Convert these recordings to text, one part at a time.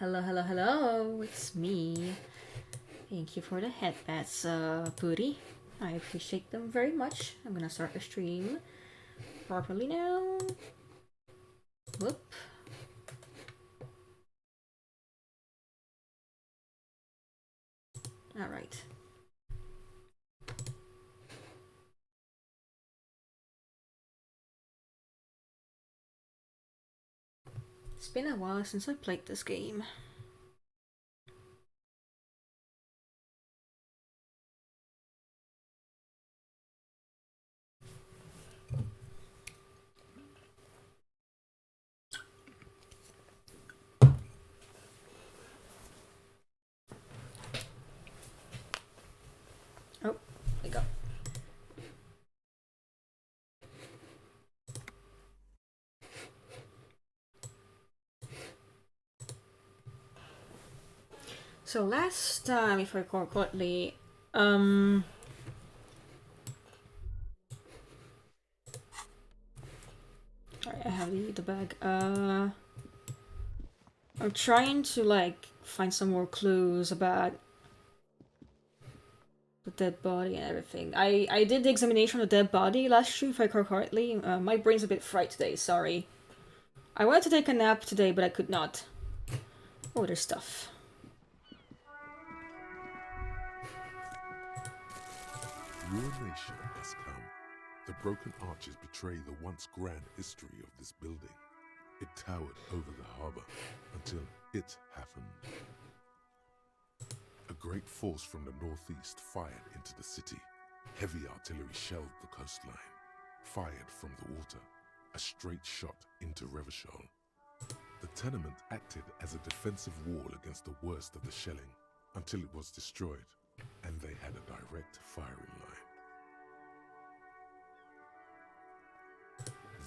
Hello, hello, hello. It's me. Thank you for the headbats, Pooty. I appreciate them very much. I'm gonna start the stream properly now. Whoop. Alright. It's been a while since I played this game. Oh, there we go. So last time, if I recall correctly, Um... Alright, I have the bag. I'm trying to, like, find some more clues about the dead body and everything. I did the examination of the dead body last stream, if I recall correctly. My brain's a bit fried today, sorry. I wanted to take a nap today, but I could not. Oh, there's stuff. Ruination has come. The broken arches betray the once grand history of this building. It towered over the harbor until it happened. A great force from the northeast fired into the city. Heavy artillery shelled the coastline. Fired from the water, a straight shot into Revachol. The tenement acted as a defensive wall against the worst of the shelling until it was destroyed, and they had a direct firing line.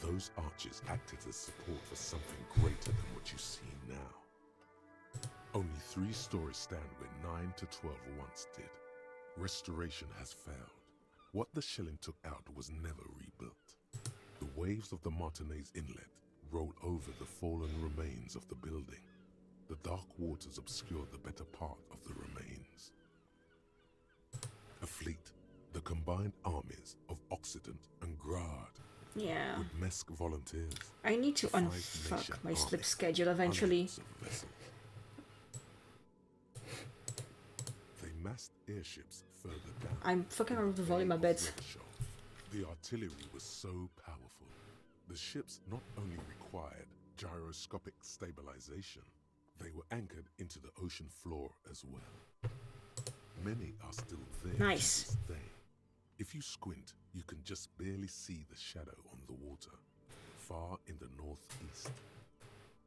Those arches acted as support for something greater than what you see now. Only 3 stories stand where 9 to 12 once did. Restoration has failed. What the shelling took out was never rebuilt. The waves of the Martinez Inlet roll over the fallen remains of the building. The dark waters obscure the better part of the remains. A fleet, the combined armies of Occident and Grad. Yeah. With Mesk volunteers. I need to unfuck my sleep schedule eventually. They massed airships further down. I'm fucking around with the volume a bit. The artillery was so powerful. The ships not only required gyroscopic stabilization, they were anchored into the ocean floor as well. Many are still there to this day. If you squint, you can just barely see the shadow on the water, far in the northeast.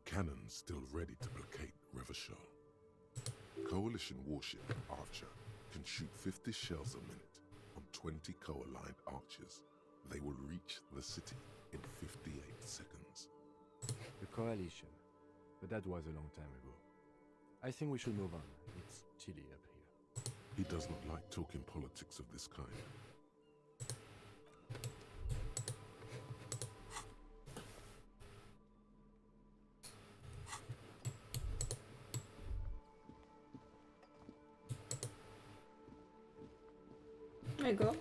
Cannons still ready to placate Revachol. Coalition warship Archer can shoot 50 shells a minute on 20 co-aligned archers. They will reach the city in 58 seconds. The Coalition, but that was a long time ago. I think we should move on. It's chilly up here. He does not like talking politics of this kind. There you go.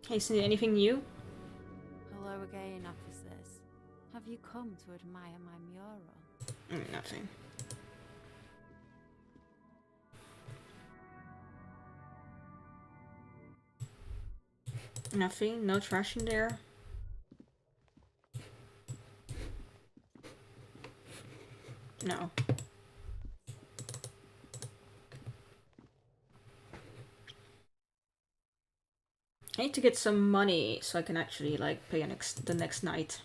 Hey, Cindy, anything new? Hello again, officers. Have you come to admire my mural? Nothing. Nothing? No trash in there? No. I need to get some money so I can actually, like, pay the next night.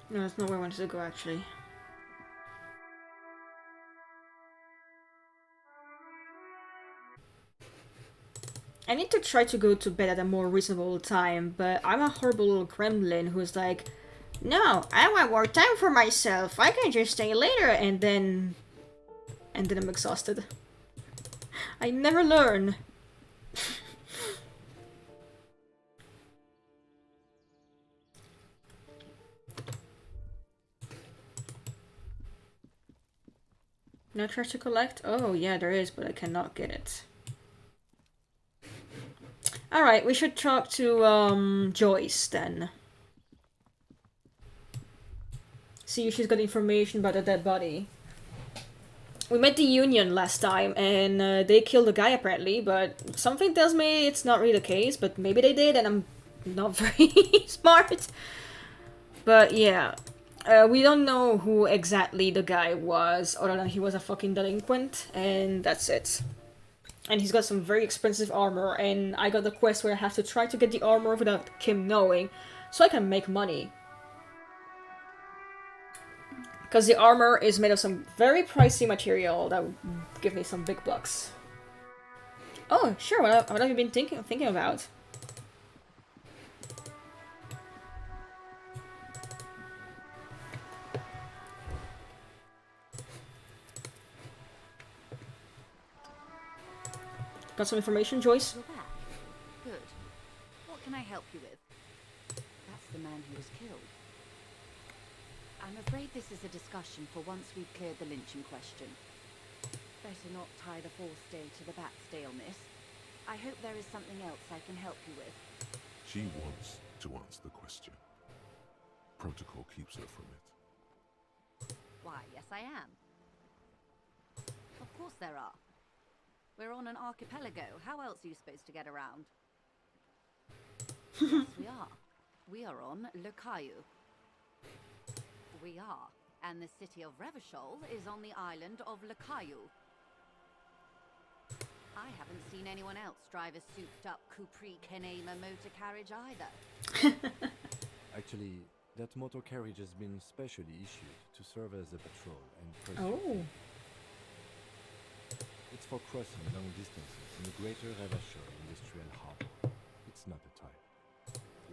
No, that's not where I wanted to go, actually. I need to try to go to bed at a more reasonable time, but I'm a horrible little gremlin who's like, no, I want more time for myself, I can just stay later, and then I'm exhausted. I never learn. No trash to collect? Oh, yeah, there is, but I cannot get it. Alright, we should talk to, Joyce, then. See if she's got information about the dead body. We met the Union last time, and they killed a guy, apparently, but something tells me it's not really the case, but maybe they did, and I'm not very smart. But, yeah. We don't know who exactly the guy was, other than he was a fucking delinquent, and that's it. And he's got some very expensive armor, and I got the quest where I have to try to get the armor without Kim knowing, so I can make money. Because the armor is made of some very pricey material that would give me some big bucks. Oh, sure, what have you been thinking about? Got some information, Joyce? You're back. Good. What can I help you with? That's the man who was killed. I'm afraid this is a discussion for once we've cleared the lynching question. Better not tie the force day to the bat stale, miss. I hope there is something else I can help you with. She wants to answer the question. Protocol keeps her from it. Why, yes I am. Of course there are. We're on an archipelago. How else are you supposed to get around? Yes, we are. We are on Le Caillou. We are. And the city of Revachol is on the island of Le Caillou. I haven't seen anyone else drive a souped-up Capri Kenema motor carriage either. Actually, that motor carriage has been specially issued to serve as a patrol and presence. Oh. It's for crossing long distances in the greater Revachol industrial harbor. It's not a toy.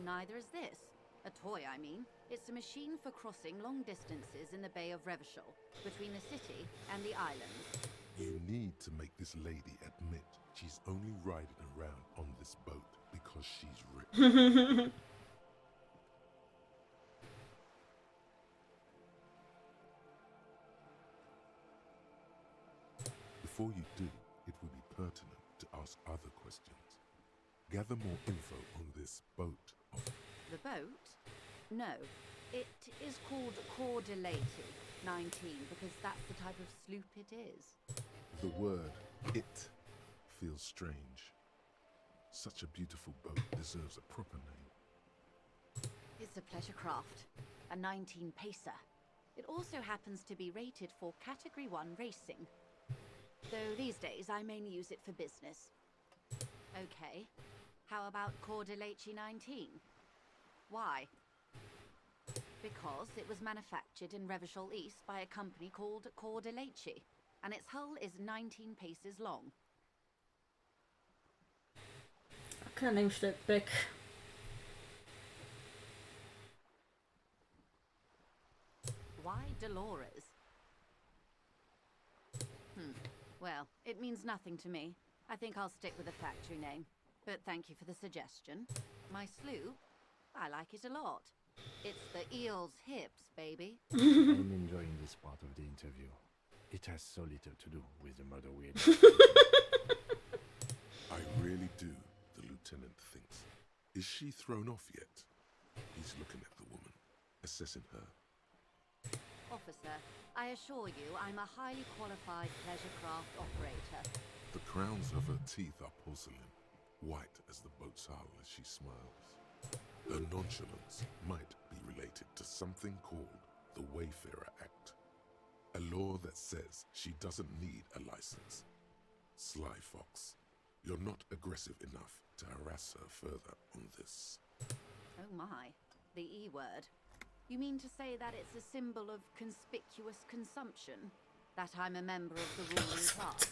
Neither is this. A toy, I mean. It's a machine for crossing long distances in the Bay of Revachol, between the city and the islands. You need to make this lady admit she's only riding around on this boat because she's rich. Before you do, it would be pertinent to ask other questions. Gather more info on this boat. The boat? No. It is called Corps de Leyte 19 because that's the type of sloop it is. The word "it" feels strange. Such a beautiful boat deserves a proper name. It's a pleasure craft. A 19 pacer. It also happens to be rated for Category 1 racing. Though these days I mainly use it for business. Okay. How about Corps de Leyte 19? Why? Because it was manufactured in Revachol East by a company called Corps de Leyte, and its hull is 19 paces long. What kind of name should I pick? Why Dolores? Well, it means nothing to me. I think I'll stick with the factory name. But thank you for the suggestion. My sloop? I like it a lot. It's the eel's hips, baby. I'm enjoying this part of the interview. It has so little to do with the murder weird. I really do, the lieutenant thinks. Is she thrown off yet? He's looking at the woman, assessing her. Officer, I assure you I'm a highly qualified pleasure craft operator. The crowns of her teeth are porcelain, white as the boat's hull as she smiles. Her nonchalance might be related to something called the Wayfarer Act, a law that says she doesn't need a license. Sly fox, you're not aggressive enough to harass her further on this. Oh my, the E word. You mean to say that it's a symbol of conspicuous consumption? That I'm a member of the ruling class?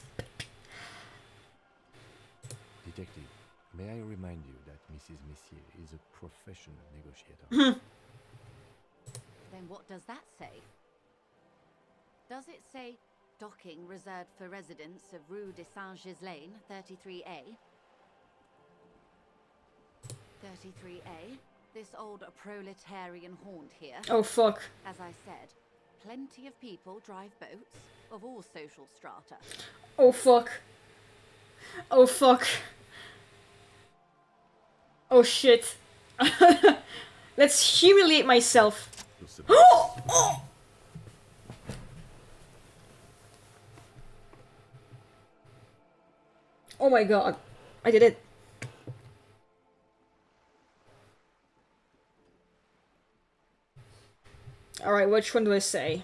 Detective, may I remind you that Mrs. Messier is a professional negotiator. Then what does that say? Does it say docking reserved for residents of Rue de Saint-Ghislain, 33A? 33A? This old proletarian haunt here. Oh fuck. As I said, plenty of people drive boats of all social strata. Oh fuck. Oh fuck. Oh shit. Let's humiliate myself. You're sitting- Oh! Oh my god. I did it. Alright, which one do I say?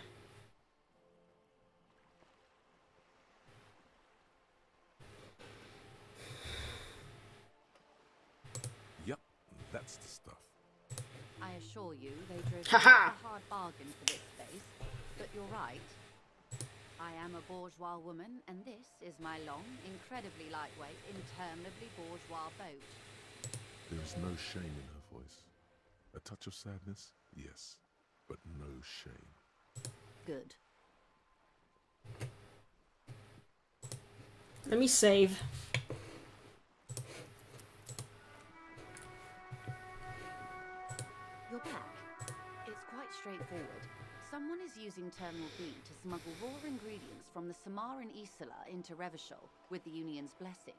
Yep, that's the stuff. I assure you, they drove Haha! a hard bargain for this space, but you're right. I am a bourgeois woman, and this is my long, incredibly lightweight, interminably bourgeois boat. There is no shame in her voice. A touch of sadness, yes, but no shame. Good. Let me save. You're back. It's quite straightforward. Someone is using Terminal B to smuggle raw ingredients from the Samaran Isola into Revachol with the Union's blessing.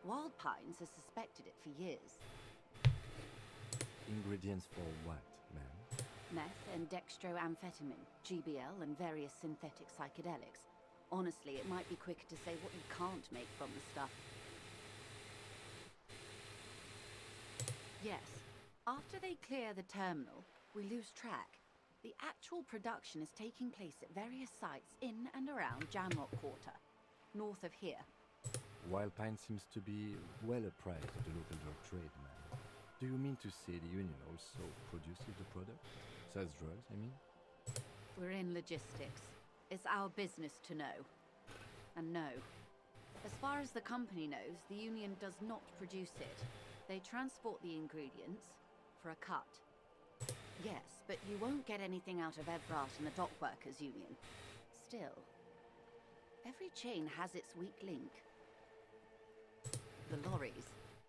Wild Pines has suspected it for years. Ingredients for what, ma'am? Meth and dextroamphetamine, GBL and various synthetic psychedelics. Honestly, it might be quicker to say what you can't make from the stuff. Yes. After they clear the terminal, we lose track. The actual production is taking place at various sites in and around Jamrock Quarter, north of here. Wild Pine seems to be well apprised of the local drug trade, ma'am. Do you mean to say the Union also produces the product? Sells drugs, I mean? We're in logistics. It's our business to know. And no. As far as the company knows, the Union does not produce it. They transport the ingredients for a cut. Yes, but you won't get anything out of Evrat and the Dockworkers Union. Still, every chain has its weak link. The lorries.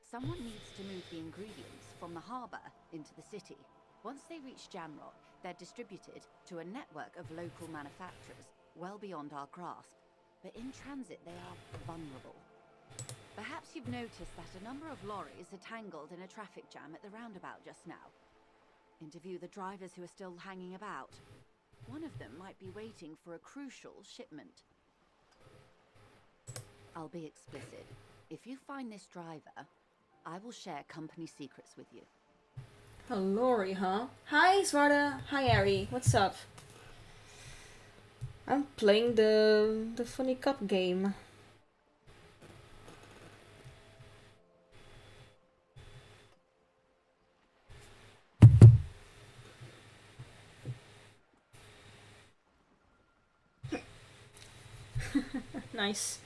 Someone needs to move the ingredients from the harbour into the city. Once they reach Jamrock, they're distributed to a network of local manufacturers, well beyond our grasp. But in transit, they are vulnerable. Perhaps you've noticed that a number of lorries are tangled in a traffic jam at the roundabout just now. Interview the drivers who are still hanging about. One of them might be waiting for a crucial shipment. I'll be explicit. If you find this driver, I will share company secrets with you. A lorry, huh? Hi, Svarta. Hi, Ari. What's up? I'm playing the Funny Cup game. Nice.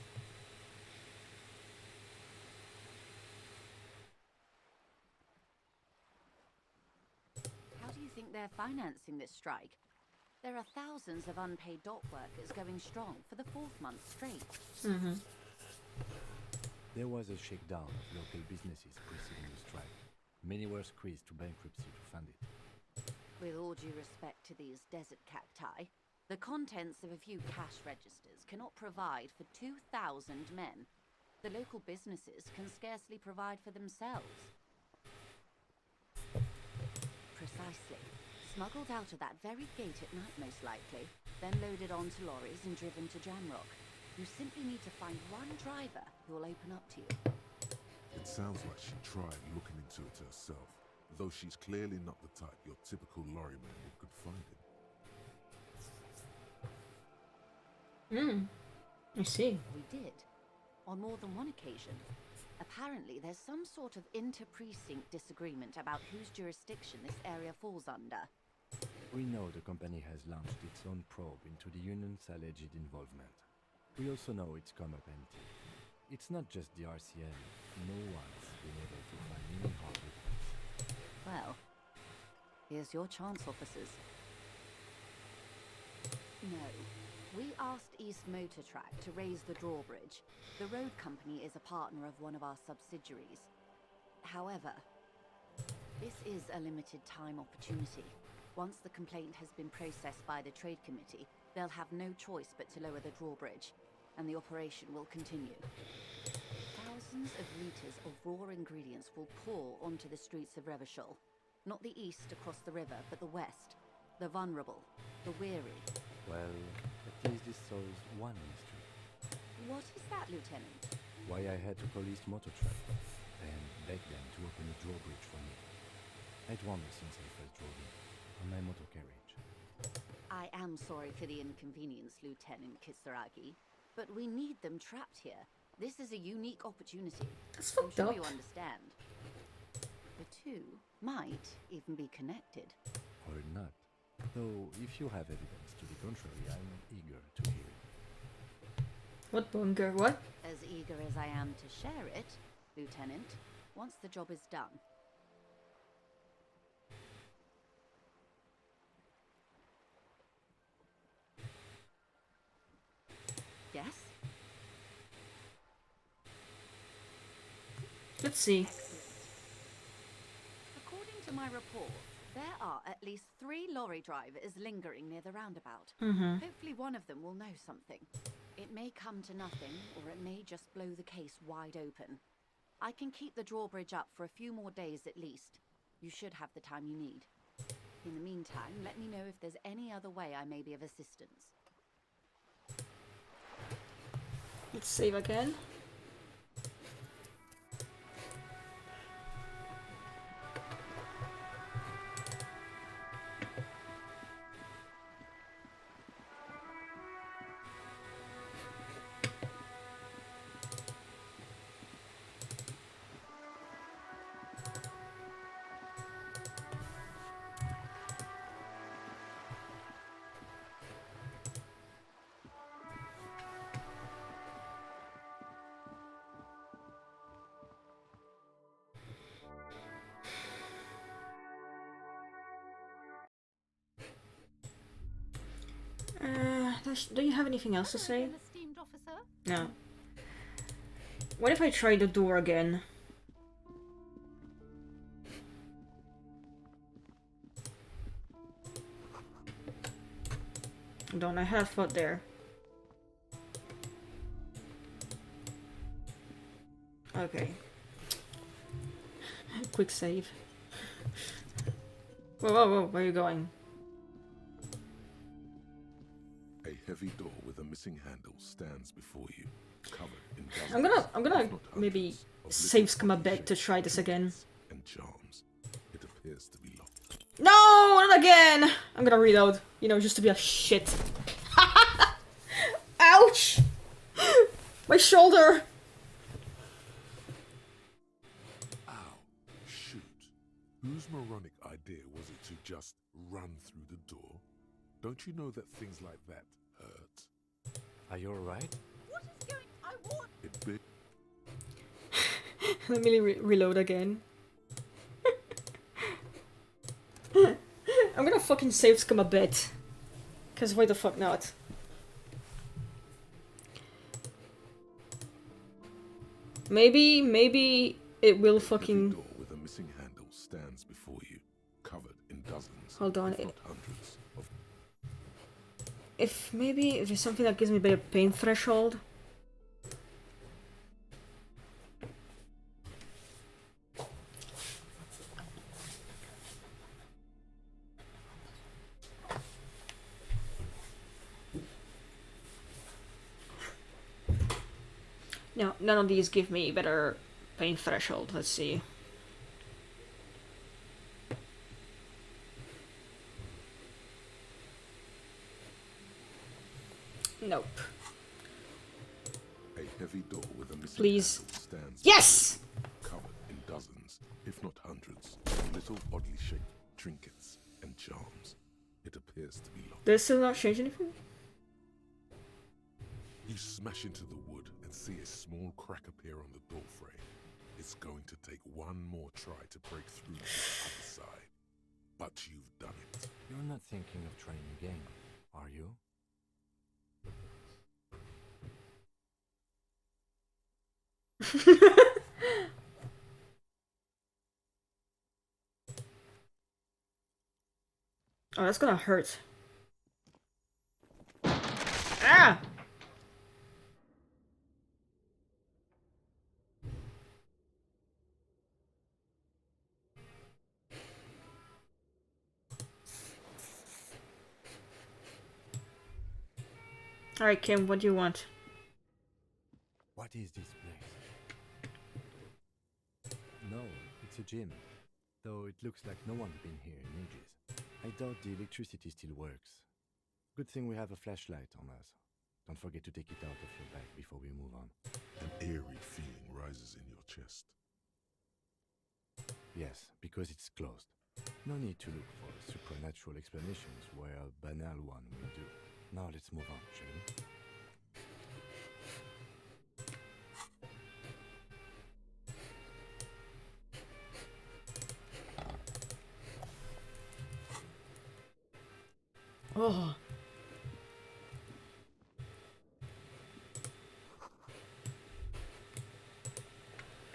How do you think they're financing this strike? There are thousands of unpaid dock workers going strong for the 4th month straight. There was a shakedown of local businesses preceding the strike. Many were squeezed to bankruptcy to fund it. With all due respect to these desert cacti, the contents of a few cash registers cannot provide for 2,000 men. The local businesses can scarcely provide for themselves. Precisely. Smuggled out of that very gate at night, most likely, then loaded onto lorries and driven to Jamrock. You simply need to find one driver who will open up to you. It sounds like she tried looking into it herself, though she's clearly not the type your typical lorryman would confide in. I see. We did. On more than one occasion. Apparently, there's some sort of inter-precinct disagreement about whose jurisdiction this area falls under. We know the company has launched its own probe into the Union's alleged involvement. We also know it's come up empty. It's not just the RCN. No one's been able to find any hard evidence. Well, here's your chance, officers. No. We asked East Motor Track to raise the drawbridge. The road company is a partner of one of our subsidiaries. However, this is a limited time opportunity. Once the complaint has been processed by the Trade Committee, they'll have no choice but to lower the drawbridge, and the operation will continue. Thousands of liters of raw ingredients will pour onto the streets of Revachol. Not the east across the river, but the west. The vulnerable, the weary. Well, at least this solves one mystery. What is that, Lieutenant? Why I had to call East Motor Track and beg them to open the drawbridge for me. I'd wondered since I first drove in on my motor carriage. I am sorry for the inconvenience, Lieutenant Kisaragi, but we need them trapped here. This is a unique opportunity. That's I'm fucked sure up. you understand. The two might even be connected. Though, if you have evidence to the contrary, I'm eager to hear it. What bunker? What? As eager as I am to share it, Lieutenant, once the job is done. Yes? Let's see. According to my report, there are at least 3 lorry drivers lingering near the roundabout. Mm-hmm. Hopefully one of them will know something. It may come to nothing, or it may just blow the case wide open. I can keep the drawbridge up for a few more days at least. You should have the time you need. In the meantime, let me know if there's any other way I may be of assistance. Let's save again. Do you have anything else to say? Esteemed officer? No. What if I try the door again? Don't I had foot there? Okay. Quick save. Whoa, whoa, whoa! Where are you going? A heavy door with a missing handle stands before you, covered in dozens, I'm gonna if not maybe hundreds, of save little scum a oddly bit to shaped try this again. trinkets and charms. It appears to be locked. No, not again! I'm gonna reload. You know, just to be a shit. Ouch! My shoulder! Ow! Shoot! Whose moronic idea was it to just run through the door? Don't you know that things like that hurt? Are you alright? What is going? I want. It bit. Let me reload again. I'm gonna fucking save scum a bit. Cause why the fuck not? Maybe it will A fucking... door with a missing handle stands before you, covered in dozens, Hold on, if not hundreds, of if there's something that gives me better pain threshold. No, none of these give me better pain threshold. Let's see. Nope. a heavy door with a missing Please. handle stands Yes! covered in dozens, if not hundreds, of little oddly shaped trinkets and charms. It appears to be locked. Did it still not change anything? You smash into the wood and see a small crack appear on the door frame. It's going to take one more try to break through to the other side. But you've done it. You're not thinking of trying again, are you? Oh, that's gonna hurt. Ah! Alright, Kim, what do you want? What is this place? No, it's a gym. Though it looks like no one's been here in ages. I doubt the electricity still works. Good thing we have a flashlight on us. Don't forget to take it out of your bag before we move on. An eerie feeling rises in your chest. Yes, because it's closed. No need to look for supernatural explanations where a banal one will do. Now let's move on, shall we? Oh.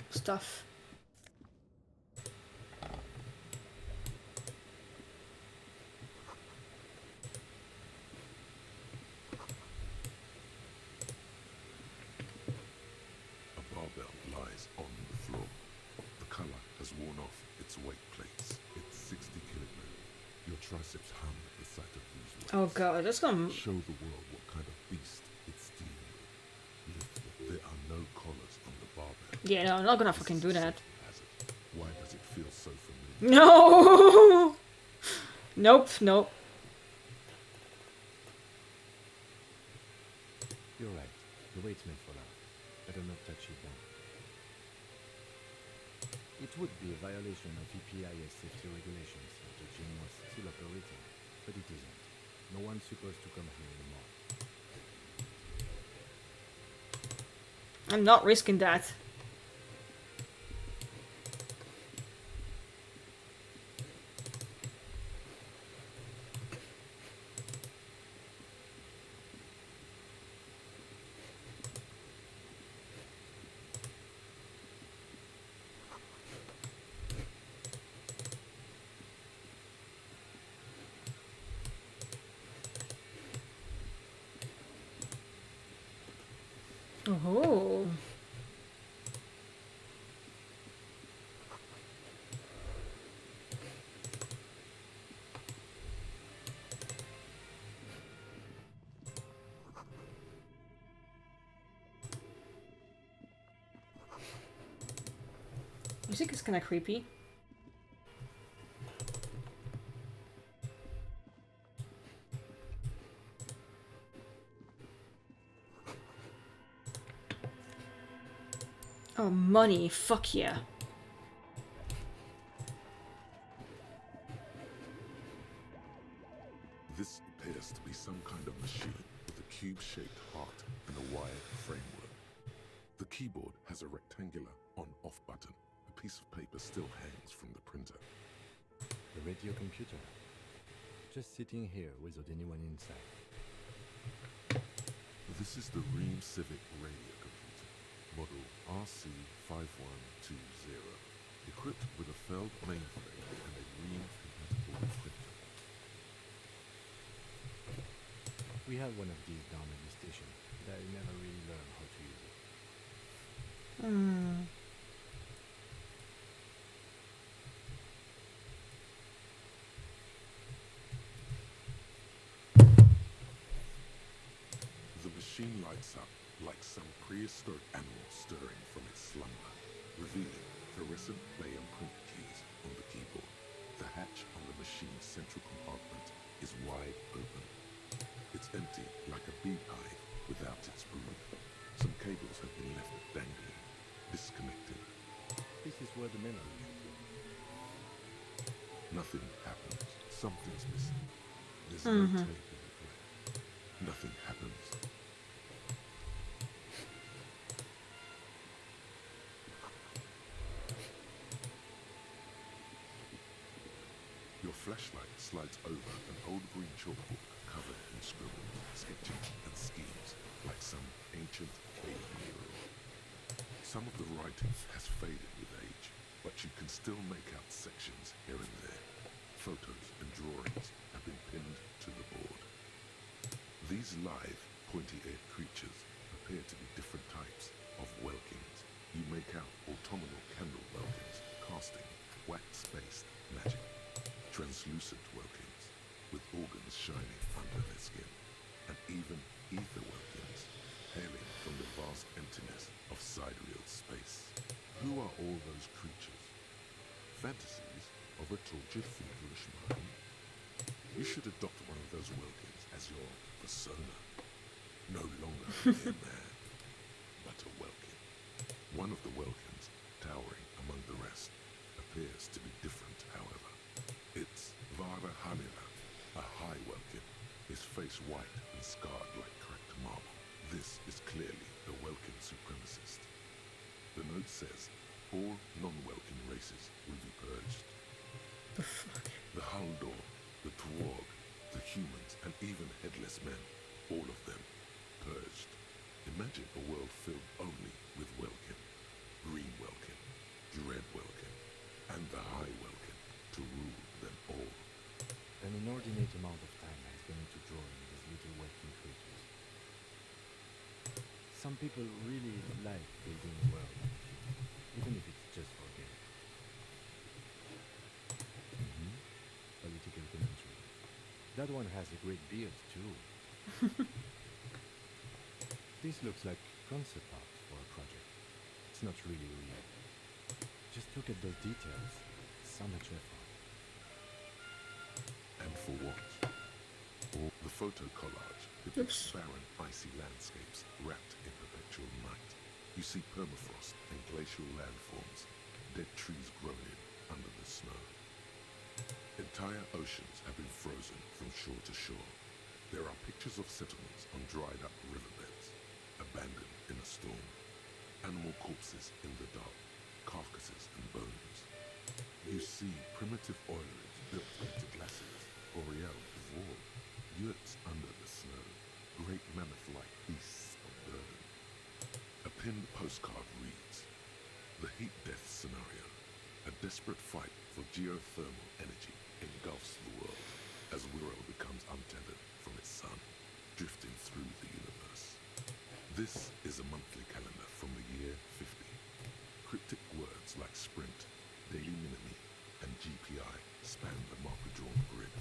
Stuff. A barbell lies on the floor. The color has worn off its weight plates. It's 60 kilograms. Your triceps hum at the sight of these weights. Oh god, that's gonna. Show the world what kind of beast it's dealing with. Lift it. There are no collars on the barbell. Yeah, no, I'm not gonna This fucking is do a that. safety hazard. Why does it feel so familiar? No! Nope, nope. You're right. The weight's meant for now. Better not touch it then. It would be a violation of EPIS safety regulations if the gym was still operating, but it isn't. No one's supposed to come here anymore. I'm not risking that. Oh. Music is kind of creepy. Oh, money. Fuck yeah. This appears to be some kind of machine with a cube-shaped heart and a wired framework. The keyboard has a rectangular on-off button. A piece of paper still hangs from the printer. The radio computer. Just sitting here without anyone inside. This is the Ream Civic radio computer, model RC5120, equipped with a Feld mainframe and a Ream-compatible printer. We have one of these down at the station, but I never really learned how to use it. The machine lights up like some prehistoric animal stirring from its slumber, revealing fluorescent Bayern print keys on the keyboard. The hatch on the machine's central compartment is wide open. It's empty like a beehive without its brood. Some cables have been left dangling, disconnected. This is where the memory should be. Nothing happens. Something's missing. There's no tape in the play. Nothing happens. Your flashlight slides over an old green chalkboard covered in scribbles, sketches, and schemes, like some ancient cave mural. Some of the writing has faded with age, but you can still make out sections here and there. Photos and drawings have been pinned to the board. These live, pointy-eared creatures appear to be different types of Welkins. You make out autumnal candle Welkins casting wax-based magic. Translucent Welkins with organs shining under their skin, and even ether Welkins hailing from the vast emptiness of sidereal space. Who are all those creatures? Fantasies of a tortured, feverish mind? You should adopt one of those Welkins as your persona. No longer a mere man, but a Welkin. One of the Welkins, towering among the rest, appears to be different, however. It's Vara Halila, a high Welkin, his face white and scarred like cracked marble. This is clearly a Welkin supremacist. The note says all non-Welkin races will be purged. The fuck? The Haldor, the Twarg, the humans, and even headless men, all of them purged. Imagine a world filled only with Welkin, Green Welkin, Dread Welkin, and the High Welkin to rule them all. An inordinate amount of time has gone into drawing these little working creatures. Some people really like building a world, even if it's just for games. Political commentary. That one has a great beard too. This looks like concept art for a project. It's not really real. Just look at those details. So much effort. And for what? Or the photo collage depicts barren, icy landscapes wrapped in perpetual night. You see permafrost and glacial landforms, dead trees groaning under the snow. Entire oceans have been frozen from shore to shore. There are pictures of settlements on dried up riverbeds, abandoned in a storm. Animal corpses in the dark, carcasses and bones. You see primitive oileries built into glaciers, boreal before, yurts under the snow, great mammoth-like beasts of burden. A pinned postcard reads, "The heat death scenario, a desperate fight for geothermal energy engulfs the world as Wirral becomes untethered from its sun, drifting through the universe." This is a monthly calendar from the year 50. Cryptic words like sprint, daily minimi, and GPI span the marker-drawn grid,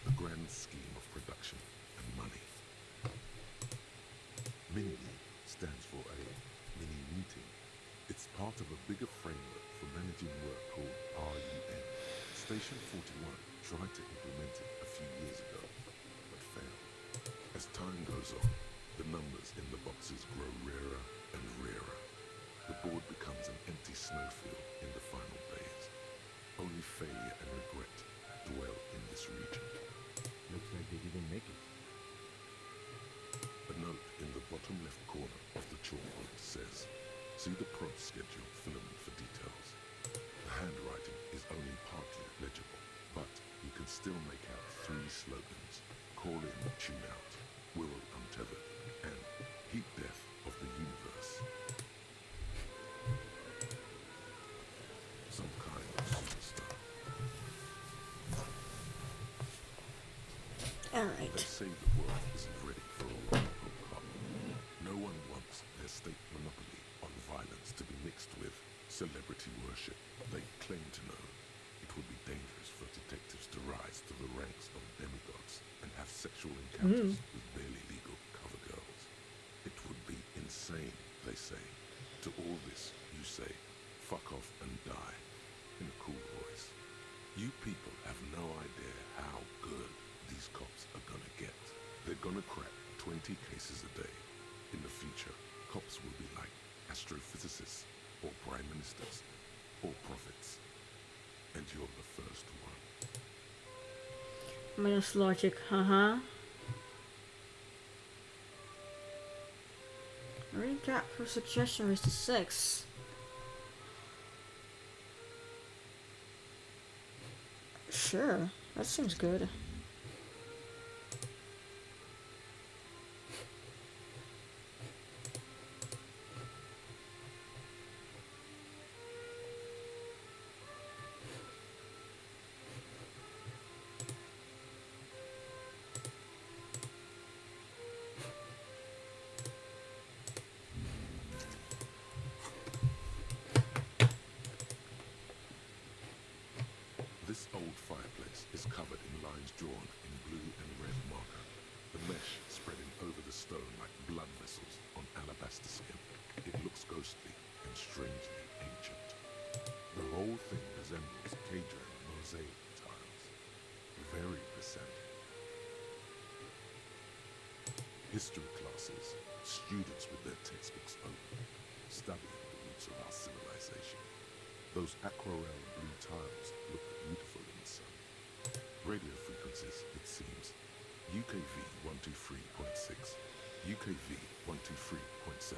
the grand scheme of production and money. Minimi stands for a mini meeting. It's part of a bigger framework for managing work called RUN. Station 41 tried to implement it a few years ago, but failed. As time goes on, the numbers in the boxes grow rarer and rarer. The board becomes an empty snowfield in the final days. Only failure and regret dwell in this region. Looks like they didn't make it. A note in the bottom left corner of the chalkboard says, "See the prod schedule filament for details." The handwriting is only partly legible, but you can still make out 3 slogans: "Call in, tune out," "Wirral Untethered," and "Heat Death of the Universe." Some kind of superstar. Alright. They say the world isn't ready for a Roman cop. No one wants their state monopoly on violence to be mixed with celebrity worship. They claim to know it would be dangerous for detectives to rise to the ranks of demigods and have sexual encounters with barely legal cover girls. It would be insane, they say. To all this, you say, "Fuck off and die," in a cool voice. You people have no idea how good these cops are gonna get. They're gonna crack 20 cases a day. In the future, cops will be like astrophysicists, or prime ministers, or prophets. And you're the first one. Minus logic, haha. Recap per suggestion is to 6. Sure, that seems good. This old fireplace is covered in lines drawn in blue and red marker, the mesh spreading over the stone like blood vessels on alabaster skin. It looks ghostly and strangely ancient. The whole thing resembles Cajun mosaic tiles. Very pesantic. History classes, students with their textbooks open, studying the roots of our civilization. Those aquarelle blue tiles look beautiful in the sun. Radio frequencies, it seems. UKV 123.6, UKV 123.7,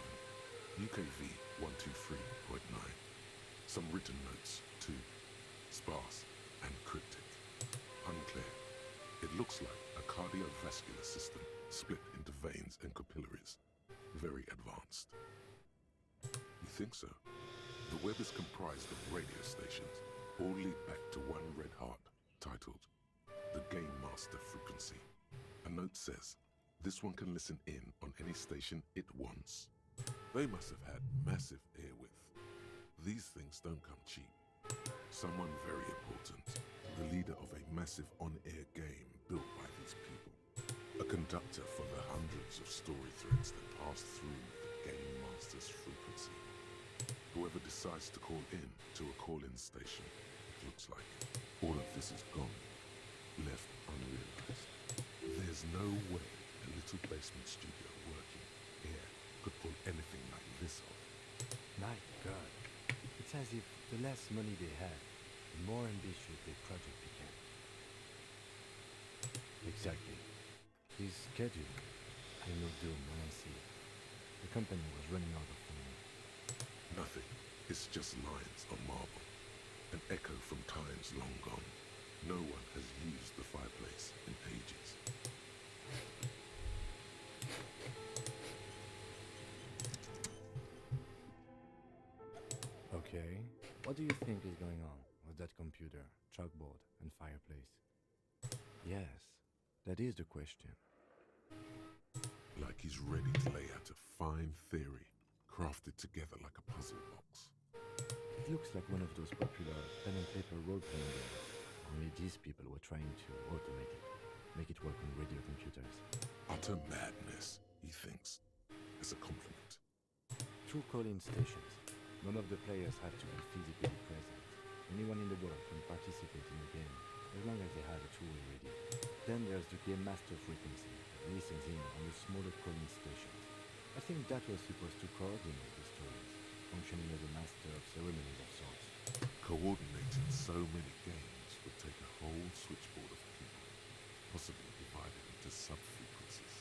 UKV 123.9. Some written notes, too. Sparse and cryptic. Unclear. It looks like a cardiovascular system split into veins and capillaries. Very advanced. You think so? The web is comprised of radio stations, all lead back to one red heart, titled the Game Master Frequency. A note says, this one can listen in on any station it wants. They must have had massive airwidth. These things don't come cheap. Someone very important, the leader of a massive on-air game built by these people. A conductor for the hundreds of story threads that pass through the Game Master's frequency. Whoever decides to call in to a call-in station, it looks like all of this is gone, left unrealized. There's no way a little basement studio working here could pull anything like this off. My God. It's as if the less money they had, the more ambitious their project became. Exactly. His schedule, I know doom when I see it. The company was running out of money. Nothing. It's just lines on marble. An echo from times long gone. No one has used the fireplace in ages. Okay. What do you think is going on with that computer, chalkboard, and fireplace? Yes, that is the question. Like he's ready to lay out a fine theory, crafted together like a puzzle box. It looks like one of those popular pen and paper role-playing games. Only these people were trying to automate it, make it work on radio computers. Utter madness, he thinks, as a compliment. Through call-in stations, none of the players have to be physically present. Anyone in the world can participate in the game, as long as they have a two-way radio. Then there's the Game Master frequency that listens in on the smaller call-in stations. I think that was supposed to coordinate the stories, functioning as a master of ceremonies of sorts. Coordinating so many games would take a whole switchboard of people, possibly divided into sub-frequencies.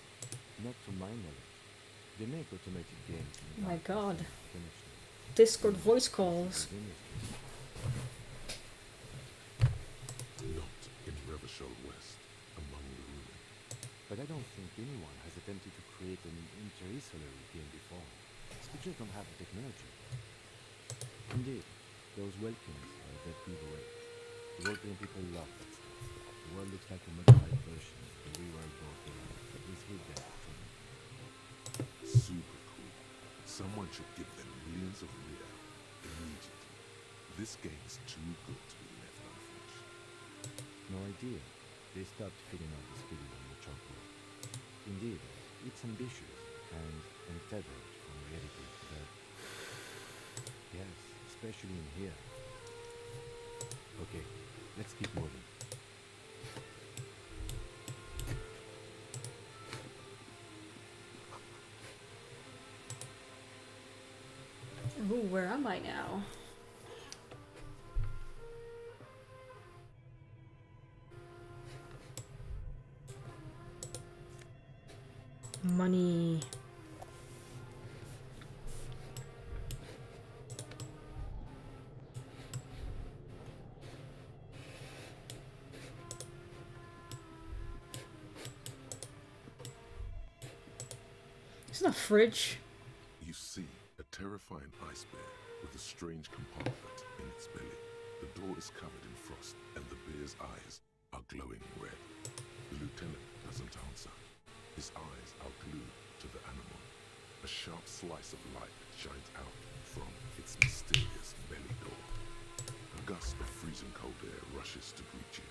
Not to my knowledge. They make automated games. Oh my God. Finished. Discord voice calls. Not in Revachol West, among the ruins. But I don't think anyone has attempted to create an interinsular game before. We just don't have the technology. Indeed, those Welkins are a dead giveaway. The role-playing people love that stuff. The world looks like a modified version of the real-world board game, but with hid there for me. Super cool. Someone should give them millions of real immediately. This game's too good to be left unfinished. No idea. They stopped filling out the schedule on the chalkboard. Indeed, it's ambitious and untethered from reality, but yes, especially in here. Okay, let's keep moving. Ooh, where am I now? Money. It's not a fridge. You see a terrifying ice bear with a strange compartment in its belly. The door is covered in frost, and the bear's eyes are glowing red. The lieutenant doesn't answer. His eyes are glued to the animal. A sharp slice of light shines out from its mysterious belly door. A gust of freezing cold air rushes to greet you.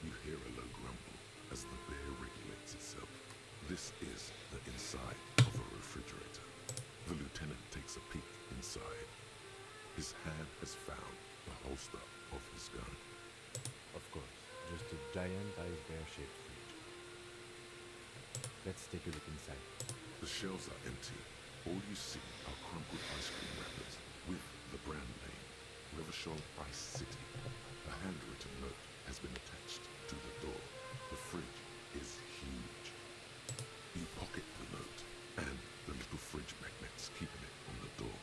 You hear a low grumble as the bear regulates itself. This is the inside of a refrigerator. The lieutenant takes a peek inside. His hand has found the holster of his gun. Of course, just a giant ice bear-shaped fridge. Let's take a look inside. The shelves are empty. All you see are crumpled ice cream wrappers with the brand name, Revachol Ice City. A handwritten note has been attached to the door. The fridge is huge. You pocket the note and the little fridge magnets keeping it on the door.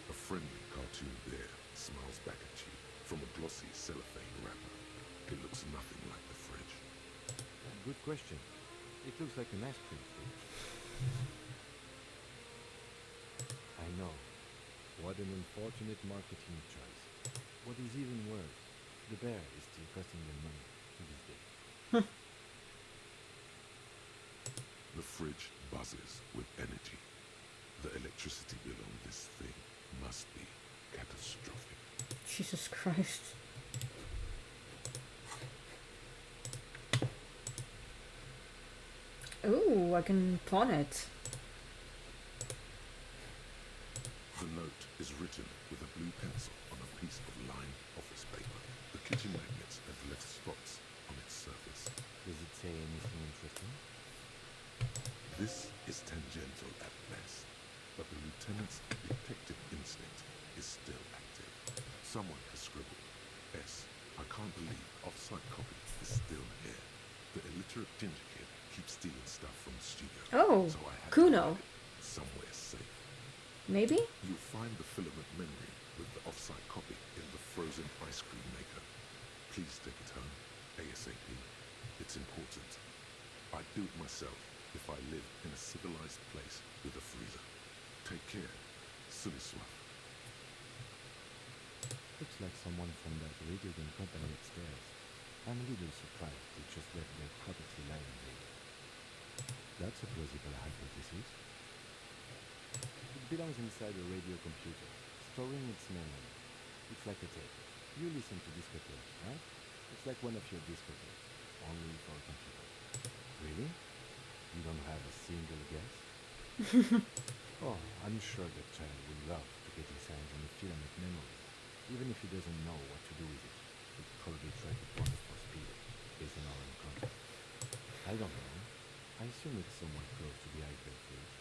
A friendly cartoon bear smiles back at you from a glossy cellophane wrapper. It looks nothing like the fridge. Good question. It looks like an ice cream fridge. I know. What an unfortunate marketing choice. What is even worse, the bear is still costing them money to this day. The fridge buzzes with energy. The electricity bill on this thing must be catastrophic. Jesus Christ. Ooh, I can pawn it. The note is written with a blue pencil on a piece of lined office paper. The kitchen magnets have left spots on its surface. Does it say anything interesting? This is tangential at best, but the lieutenant's detective instinct is still active. Someone has scribbled, S. I can't believe off-site copy is still here. The illiterate ginger kid keeps stealing stuff from the studio. Oh, so I have Kuno. to hide it somewhere safe. Maybe? You'll find the filament memory with the off-site copy in the frozen ice cream maker. Please take it home, ASAP. It's important. I'd do it myself if I lived in a civilized place with a freezer. Take care. Suliswaf. Looks like someone from that radio game company upstairs. I'm a little surprised they just left their property lying there. That's a plausible hypothesis. It belongs inside a radio computer, storing its memory. It's like a tape. You listen to discotheques, right? It's like one of your discotheques, only for a computer. Really? You don't have a single guess? Oh, I'm sure that child would love to get his hands on a filament memory. Even if he doesn't know what to do with it, he'd probably try to pawn it for speed, based on our encounter. I don't know. I assume it's somewhat close to the iceberg fridge.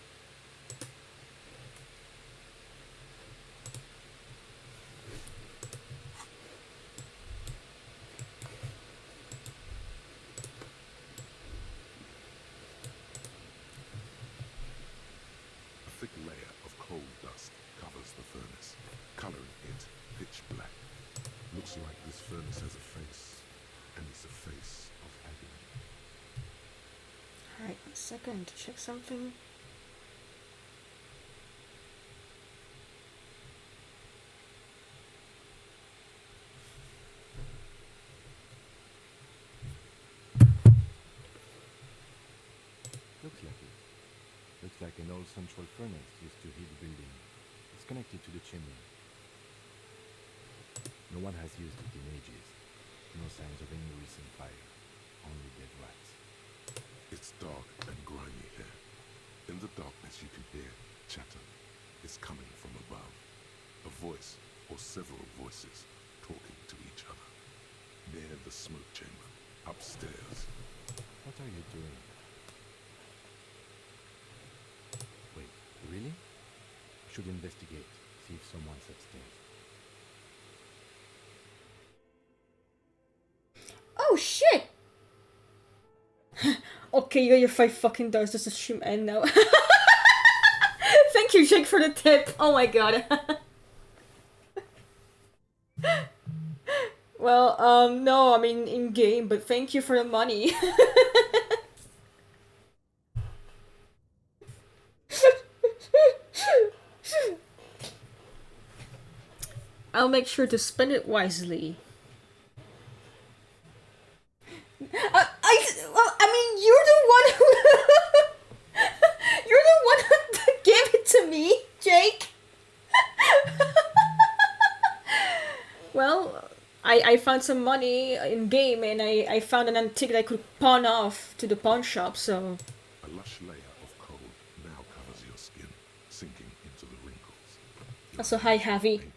A thick layer of coal dust covers the furnace, coloring it pitch black. Looks like this furnace has a face, and it's a face of agony. Alright, 1 second to check something. Looks like it. Looks like an old central furnace used to heat the building. It's connected to the chimney. No one has used it in ages. No signs of any recent fire. Only dead rats. It's dark and grimy here. In the darkness you can hear chatter. It's coming from above. A voice, or several voices, talking to each other. Near the smoke chamber, upstairs. What are you doing? Wait, really? Should investigate. See if someone's upstairs. Oh shit! Okay, you got your $5 does the stream end now. Thank you, Jake, for the tip. Oh my god. Well, no, I mean in game, but thank you for the money. I'll make sure to spend it wisely. I mean, you're the one who... You're the one who gave it to me, Jake. Well, I found some money in game and I found an antique that I could pawn off to the pawn shop, so... A lush layer of coal now covers your skin, sinking into the wrinkles. Also, hi, Javi. Ancient.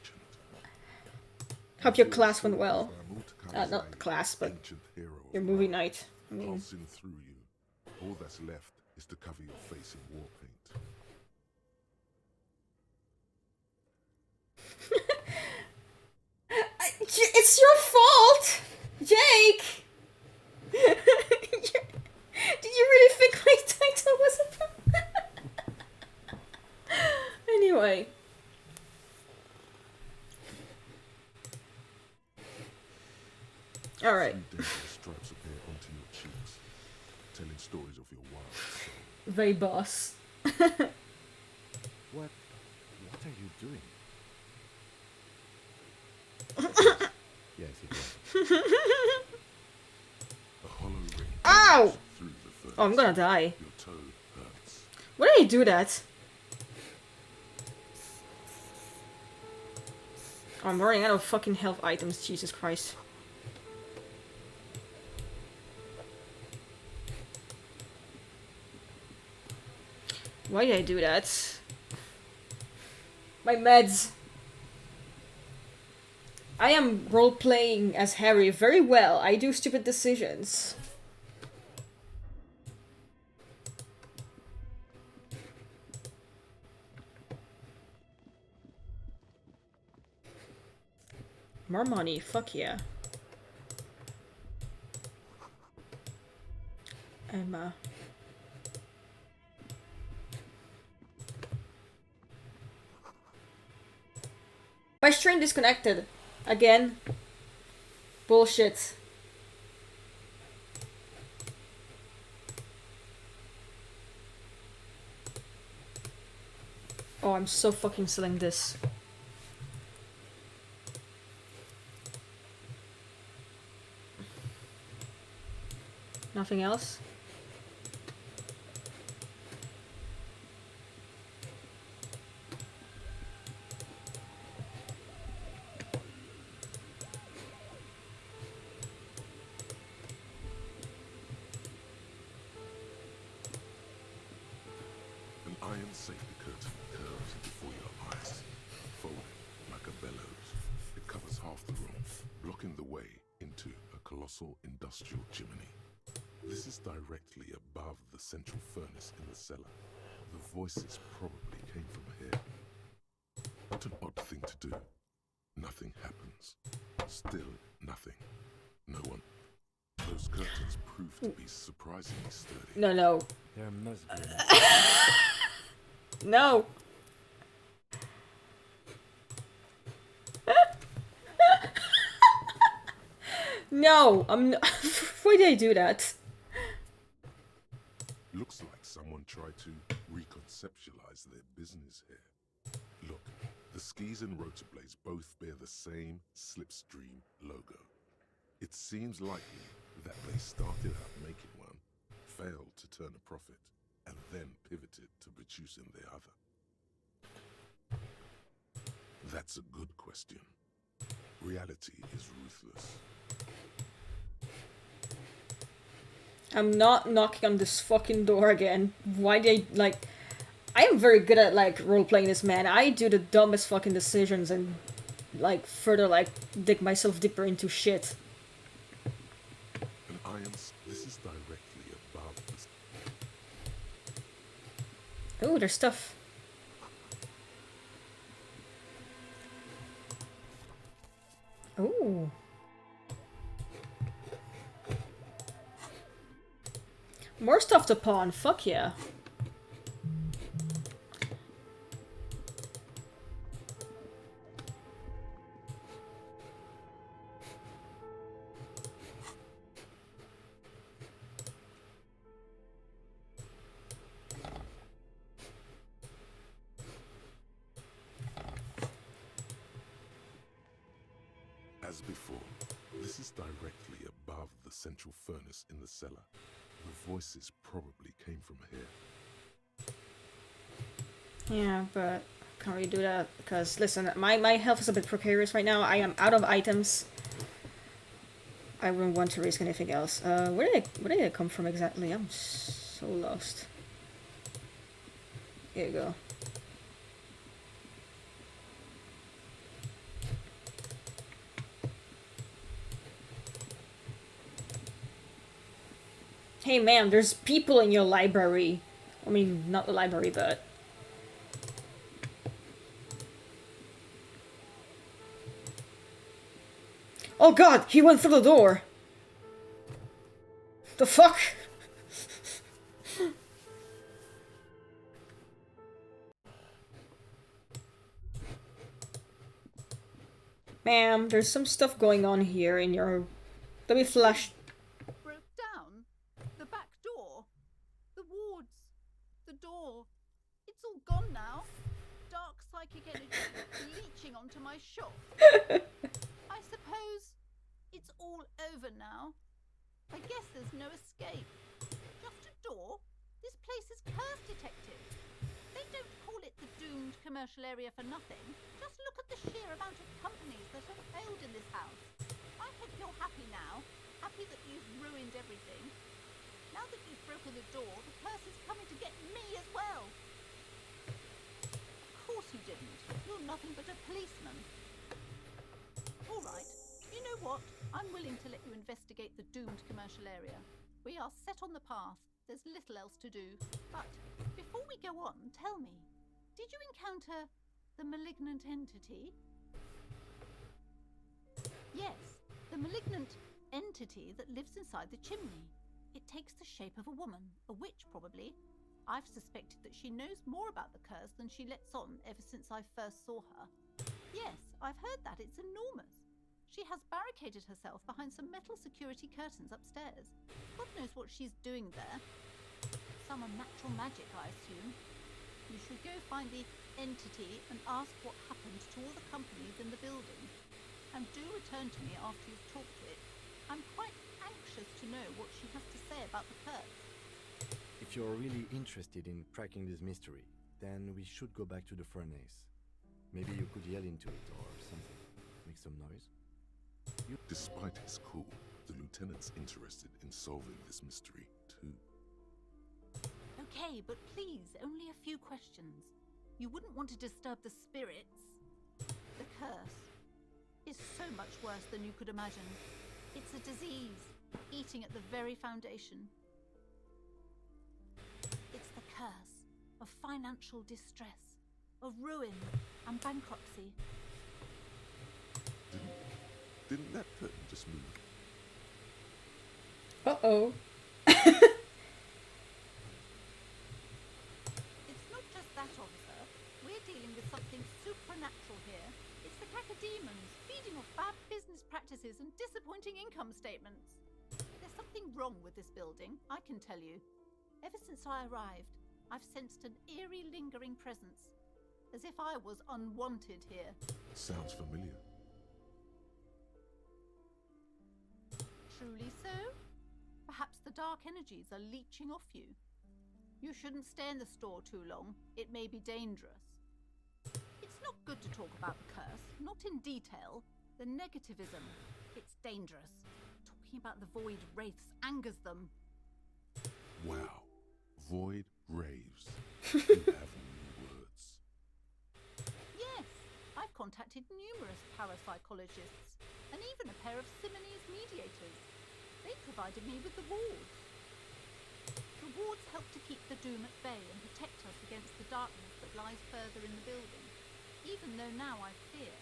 Hope your class went well. Not Not class, but ancient hero of your movie mine, night. I mean, pulsing through you. All that's left is to cover your face in war paint. it's your fault, Jake. stories of your wild soul. Very boss. What are you doing? Yes, it was. A hollow ring Ow! through the furnace. Oh, I'm gonna die. Your toe hurts. Why did he do that? Oh, I'm running out of fucking health items, Jesus Christ. Why did I do that? My meds. I am role-playing as Harry very well. I do stupid decisions. More money, fuck yeah. Emma. My stream disconnected. Again. Bullshit. Oh, I'm so fucking selling this. Nothing else? An iron safety curtain curves before your eyes, folded like a bellows. It covers half the room, blocking the way into a colossal industrial chimney. This is directly above the central furnace in the cellar. The voices probably came from here. What an odd thing to do. Nothing happens. Still nothing. No one. Those curtains proved to be surprisingly sturdy. No. There must be. No. No, I'm not. Why did I do that? Looks like someone tried to reconceptualize their business here. Look, the skis and rotor blades both bear the same Slipstream logo. It seems likely that they started out making one, failed to turn a profit, and then pivoted to producing the other. That's a good question. Reality is ruthless. I'm not knocking on this fucking door again. Why did I, like... I am very good at, like, role-playing this, man. I do the dumbest fucking decisions and, like, further, like, dig myself deeper into shit. An iron... This is directly above the... Ooh, there's stuff. Ooh. More stuff to pawn, fuck yeah. As before, this is directly above the central furnace in the cellar. The voices probably came from here. Yeah, but can't really do that because, listen, my health is a bit precarious right now. I am out of items. I wouldn't want to risk anything else. Where did I come from exactly? I'm so lost. Here you go. Hey man, there's people in your library. I mean, not the library, but... Oh god, he went through the door! The fuck? Ma'am, there's some stuff going on here in your... Let me flash... Broke down? The back door? now. Dark psychic energy leeching onto my shop. I suppose it's all over now. I guess there's no escape. Just a door? This place is cursed, Detective. They don't call it the doomed commercial area for nothing. Just look at the sheer amount of companies that have failed in this house. I hope you're happy now. Happy that you've ruined everything. Now that you've broken the door, the curse is coming to get me as well. Of course you didn't. You're nothing but a policeman. All right. You know what? I'm willing to let you investigate the doomed commercial area. We are set on the path. There's little else to do. But before we go on, tell me, did you encounter the malignant entity? Yes, the malignant entity that lives inside the chimney. It takes the shape of a woman, a witch probably. I've suspected that she knows more about the curse than she lets on ever since I first saw her. Yes, I've heard that. It's enormous. She has barricaded herself behind some metal security curtains upstairs. God knows what she's doing there. Some unnatural magic, I assume. You should go find the entity and ask what happened to all the companies in the building. And do return to me after you've talked to it. I'm quite anxious to know what she has to say about the curse. If you're really interested in cracking this mystery, then we should go back to the furnace. Maybe you could yell into it or something. Make some noise. Despite his cool, the lieutenant's interested in solving this mystery too. Okay, but please, only a few questions. You wouldn't want to disturb the spirits. The curse is so much worse than you could imagine. It's a disease, eating at the very foundation. It's the curse of financial distress, of ruin and bankruptcy. Didn't that curtain just move? Uh-oh. It's not just that, officer. We're dealing with something supernatural here. It's the cacodemons, feeding off bad business practices and disappointing income statements. There's something wrong with this building, I can tell you. Ever since I arrived, I've sensed an eerie, lingering presence. As if I was unwanted here. Sounds familiar. Truly so? Perhaps the dark energies are leeching off you. You shouldn't stay in the store too long. It may be dangerous. It's not good to talk about the curse, not in detail. The negativism, it's dangerous. Talking about the void wraiths angers them. Wow. Void raves. You have new words. Yes, I've contacted numerous parapsychologists and even a pair of Simonese mediators. They provided me with the wards. The wards help to keep the doom at bay and protect us against the darkness that lies further in the building. Even though now I fear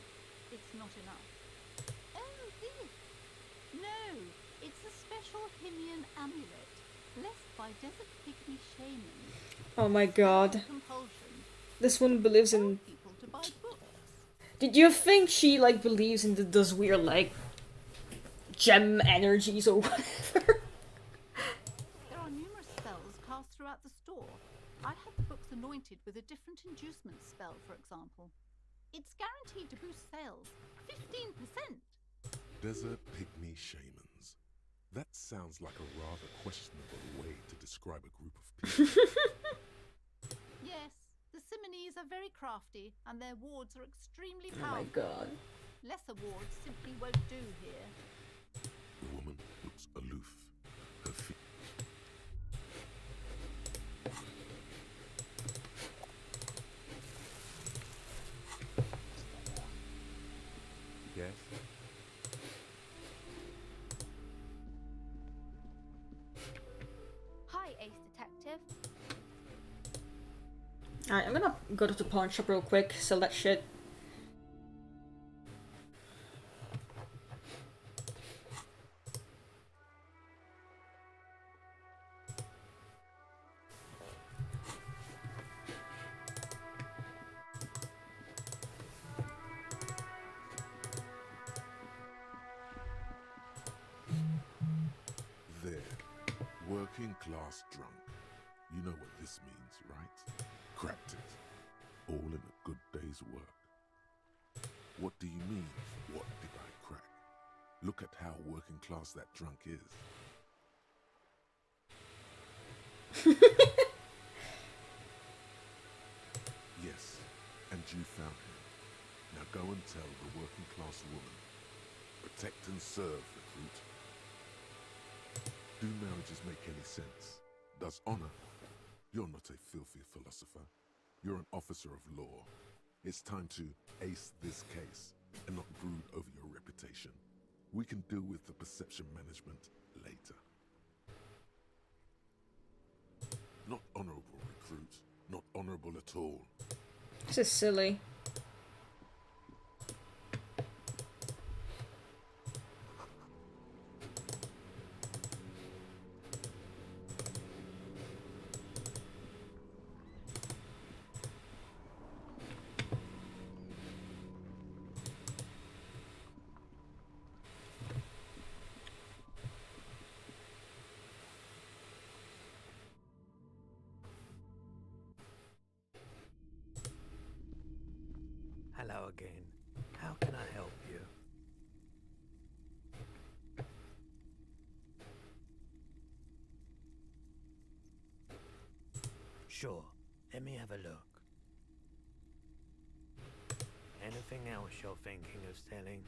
it's not enough. Oh, this! No, it's a special Himian amulet, blessed by desert pygmy shamans. Oh my god. Compulsion. This one believes Tell in... people to buy books. Did you think she, like, believes in those weird, like, gem energies or whatever? There are numerous spells cast throughout the store. I had the books anointed with a different inducement spell, for example. It's guaranteed to boost sales 15%. Desert pygmy shamans. That sounds like a rather questionable way to describe a group of people. Yes, the Simonese are very crafty, and their wards are extremely Oh my powerful. god. Lesser wards simply won't do here. The woman looks aloof. Her feet. Yes? Hi, Ace Detective. Alright, I'm gonna go to the pawn shop real quick, sell that shit. There. Working class drunk. You know what this means, right? Cracked it. all in a good day's work. What do you mean, what did I crack? Look at how working class that drunk is. Yes, and you found him. Now go and tell the working class woman. Protect and serve, recruit. Do marriages make any sense? Does honor? You're not a filthy philosopher. You're an officer of law. It's time to ace this case and not brood over your reputation. We can deal with the perception management later. Not honorable, recruit. Not honorable at all. This is silly. Hello again. How can I help you? Sure. Let me have a look. Anything else you're thinking of selling?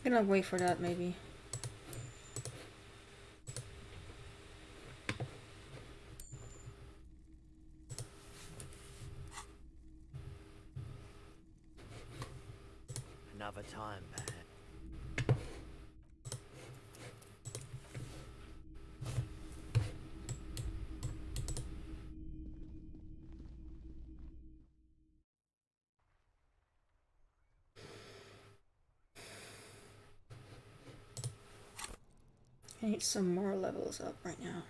Gonna wait for that maybe. Another time, perhaps. I need some more levels up right now.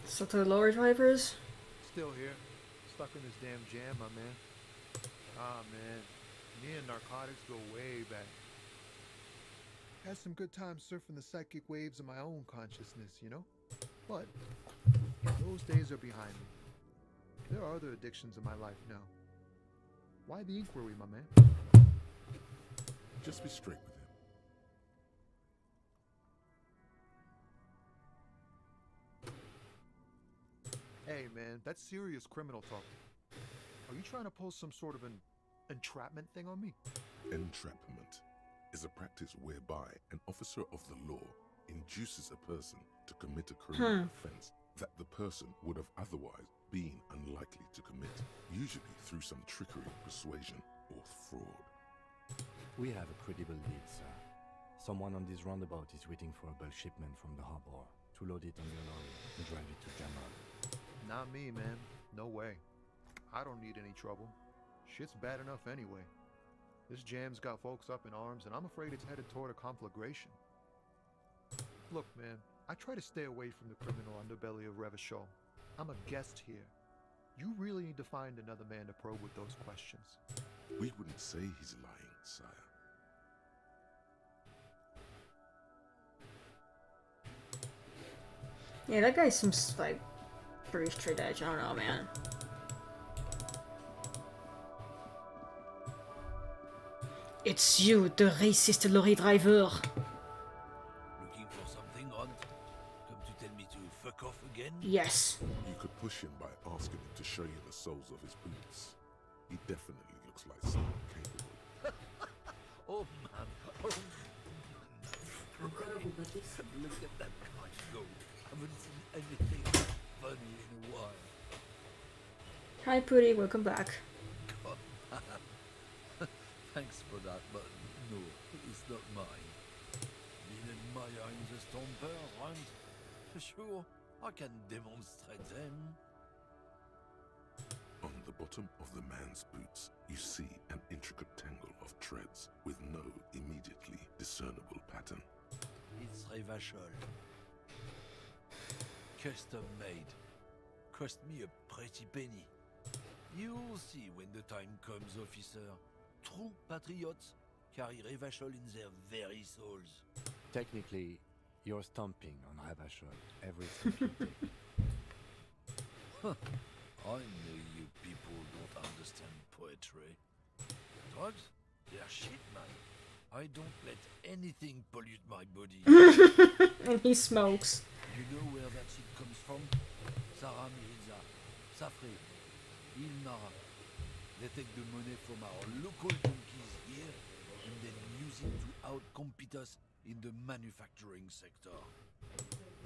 So to the lower drivers. Still here. Stuck in this damn jam, my man. Ah, man. Me and narcotics go way back. Had some good times surfing the psychic waves of my own consciousness, you know? But those days are behind me. There are other addictions in my life now. Why the inquiry, my man? Just be straight with him. Hey, man, that's serious criminal talk. Are you trying to pull some sort of an entrapment thing on me? Entrapment is a practice whereby an officer of the law induces a person to commit a criminal offense that the person would have otherwise been unlikely to commit, usually through some trickery, persuasion, or fraud. We have a credible lead, sir. Someone on this roundabout is waiting for a bulk shipment from the harbor to load it on their lorry and drive it to Jamal. Not me, man. No way. I don't need any trouble. Shit's bad enough anyway. This jam's got folks up in arms, and I'm afraid it's headed toward a conflagration. Look, man, I try to stay away from the criminal underbelly of Revachol. I'm a guest here. You really need to find another man to probe with those questions. We wouldn't say he's lying, sire. Yeah, that guy seems like pretty straight edge. I don't know, man. It's you, the racist lorry driver. Looking for something, Rond? Come to tell me to fuck off again? Yes. You could push him by asking him to show you the soles of his boots. He definitely looks like someone capable. Oh man, oh man. Look at that guy go. Haven't seen anything funny in a while. Hi, Pooty. Welcome back. God. Thanks for that, but no, it's not mine. Been admiring the stomper, Rand? For sure, I can demonstrate them. On the bottom of the man's boots, you see an intricate tangle of treads with no immediately discernible pattern. It's Revachol. Custom made. Cost me a pretty penny. You'll see when the time comes, officer. True patriots carry Revachol in their very souls. Technically, you're stomping on Ravachol every step you take. I know you people don't understand poetry. Drugs? They're shit, man. I don't let anything pollute my body. And he smokes. You know where that shit comes from? Sarah Mirza, Safri, Ilnara. They take the money from our local junkies here and then use it to outcompete us in the manufacturing sector.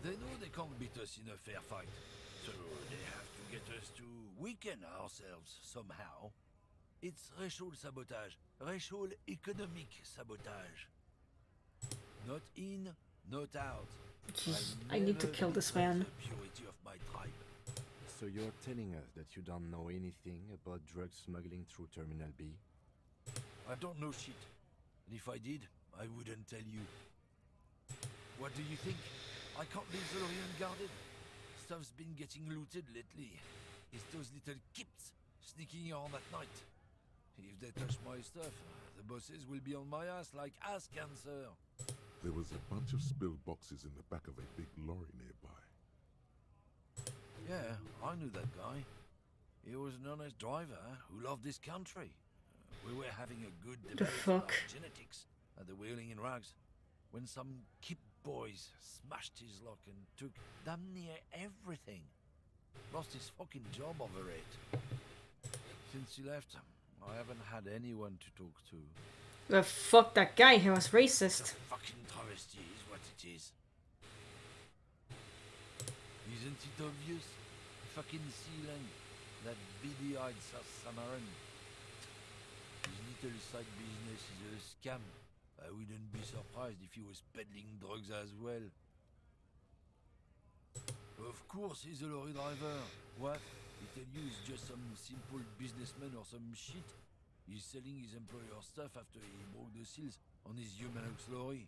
They know they can't beat us in a fair fight, so they have to get us to weaken ourselves somehow. It's racial sabotage, racial economic sabotage. Not in, not out. Jeez, I need to kill this man. The purity of my tribe. So you're telling us that you don't know anything about drug smuggling through Terminal B? I don't know shit. And if I did, I wouldn't tell you. What do you think? I can't leave the lorry unguarded. Stuff's been getting looted lately. It's those little kips sneaking around at night. If they touch my stuff, the bosses will be on my ass like ass cancer. There was a bunch of spilled boxes in the back of a big lorry nearby. Yeah, I knew that guy. He was an honest driver who loved this country. We were having a good debate about genetics at the Wheeling in Rags when some kip boys smashed his lock and took damn near everything. Lost his fucking job over it. Since he left, I haven't had anyone to talk to. Well, fuck that guy, he was racist. It's a fucking travesty is what it is. Isn't it obvious? Fucking Sealand, that beady-eyed South Samaran. His little side business is a scam. I wouldn't be surprised if he was peddling drugs as well. Of course he's a lorry driver. What? He tell you he's just some simple businessman or some shit? He's selling his employer stuff after he broke the seals on his Humanux lorry.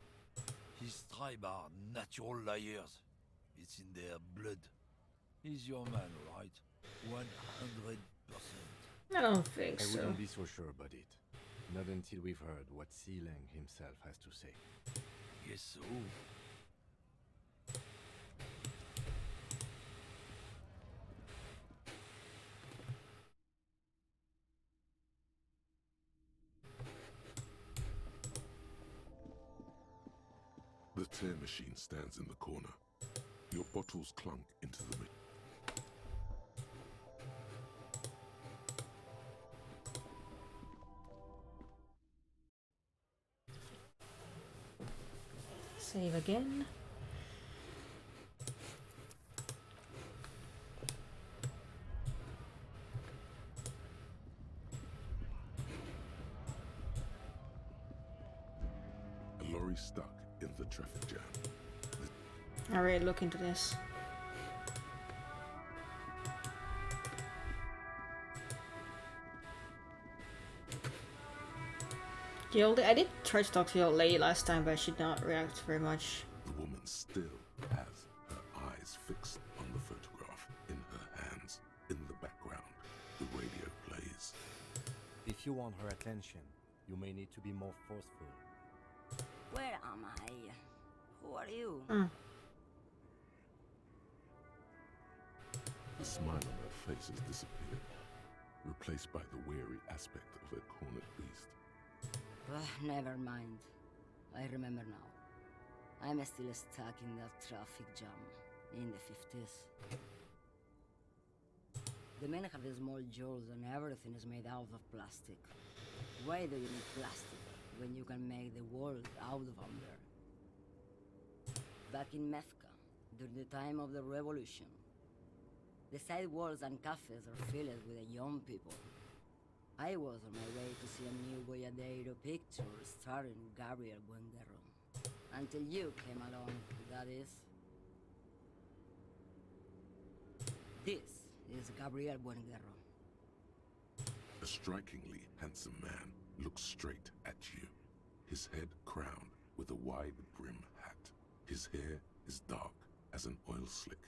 His tribe are natural liars. It's in their blood. He's your man, right? 100%. I don't think I so. wouldn't be so sure about it. Not until we've heard what Sealang himself has to say. Guess so. The tear machine stands in the corner. Your bottles clunk into the machine. Save again. A lorry stuck in the traffic jam. Alright, look into this. I did try to talk to the old lady last time, but she did not react very much. The woman still has her eyes fixed on the photograph in her hands. In the background, the radio plays. If you want her attention, you may need to be more forceful. Where am I? Who are you? The smile on her face has disappeared, replaced by the weary aspect of a cornered beast. Never mind. I remember now. I'm still stuck in that traffic jam in the 50s. The men have small jaws and everything is made out of plastic. Why do you need plastic when you can make the world out of under? Back in Methka, during the time of the revolution, the sidewalks and cafes are filled with the young people. I was on my way to see a new Boyadero picture starring Gabriel Buenguerro. Until you came along, that is. This is Gabriel Buenguerro. A strikingly handsome man looks straight at you, his head crowned with a wide brim hat. His hair is dark as an oil slick,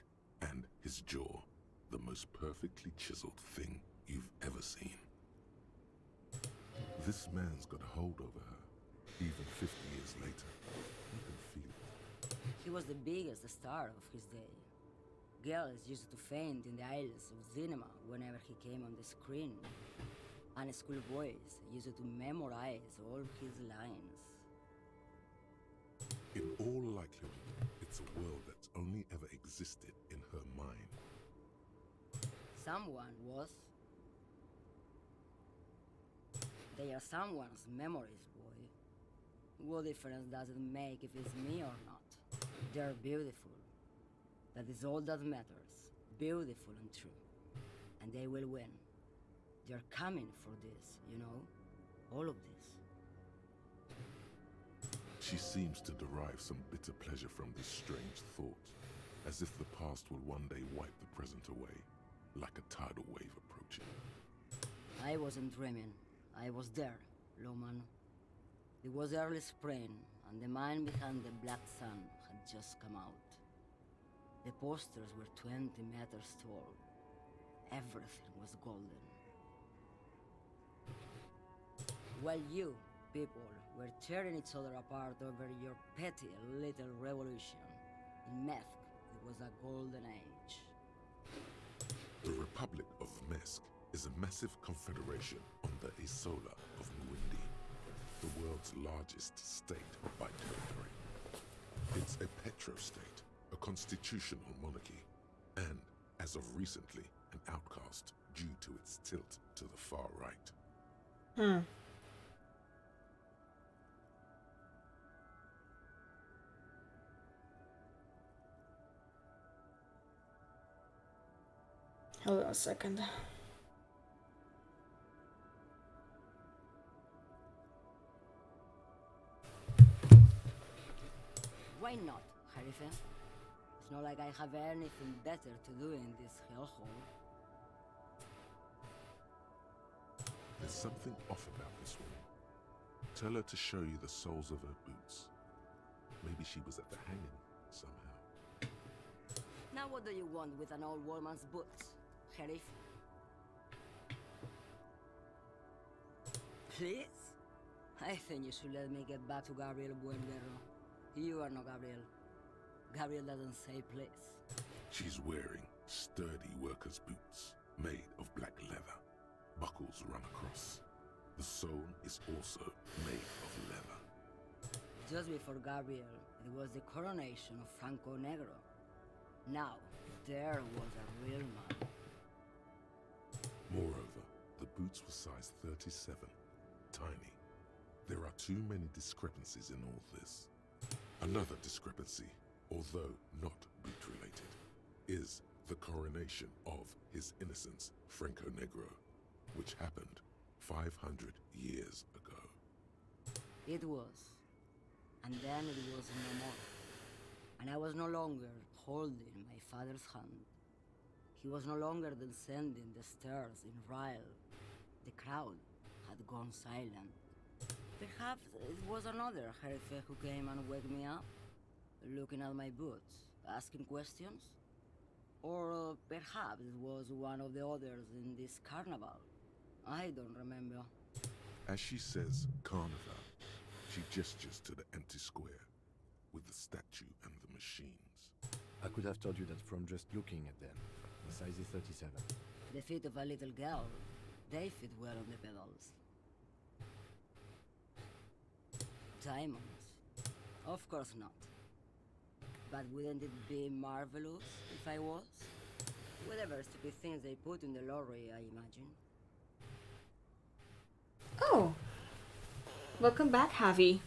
and his jaw the most perfectly chiseled thing you've ever seen. This man's got a hold over her, even 50 years later. You can feel it. He was the biggest star of his day. Girls used to faint in the aisles of cinema whenever he came on the screen. And schoolboys used to memorize all his lines. In all likelihood, it's a world that's only ever existed in her mind. Someone was. They are someone's memories, boy. What difference does it make if it's me or not? They're beautiful. That is all that matters. Beautiful and true. And they will win. They're coming for this, you know? All of this. She seems to derive some bitter pleasure from this strange thought, as if the past will one day wipe the present away, like a tidal wave approaching. I wasn't dreaming. I was there, Loman. It was early spring, and the mine behind the Black Sun had just come out. The posters were 20 meters tall. Everything was golden. While you, people, were tearing each other apart over your petty little revolution, in Meth, it was a golden age. The Republic of Mesk is a massive confederation on the Isola of Muindi, the world's largest state by territory. It's a petrostate, a constitutional monarchy, and, as of recently, an outcast due to its tilt to the far right. Hold on a second. Why not, Harife? It's not like I have anything better to do in this hellhole. There's something off about this woman. Tell her to show you the soles of her boots. Maybe she was at the hanging somehow. Now what do you want with an old woman's boots, Sheriff? Please? I think you should let me get back to Gabriel Buenguerro. You are not Gabriel. Gabriel doesn't say please. She's wearing sturdy worker's boots, made of black leather. Buckles run across. The sole is also made of leather. Just before Gabriel, it was the coronation of Franco Negro. Now, there was a real man. Moreover, the boots were size 37, tiny. There are too many discrepancies in all this. Another discrepancy, although not boot-related, is the coronation of His Innocence Franco Negro, which happened 500 years ago. It was. And then it was no more. And I was no longer holding my father's hand. He was no longer descending the stairs in Ryle. The crowd had gone silent. Perhaps it was another Jerife who came and woke me up, looking at my boots, asking questions. Or perhaps it was one of the others in this carnival. I don't remember. As she says carnival, she gestures to the empty square with the statue and the machines. I could have told you that from just looking at them. The size is 37. The feet of a little girl, they fit well on the pedals. Diamonds? Of course not. But wouldn't it be marvelous if I was? Whatever stupid things they put in the lorry, I imagine. Oh! Welcome back, Javi.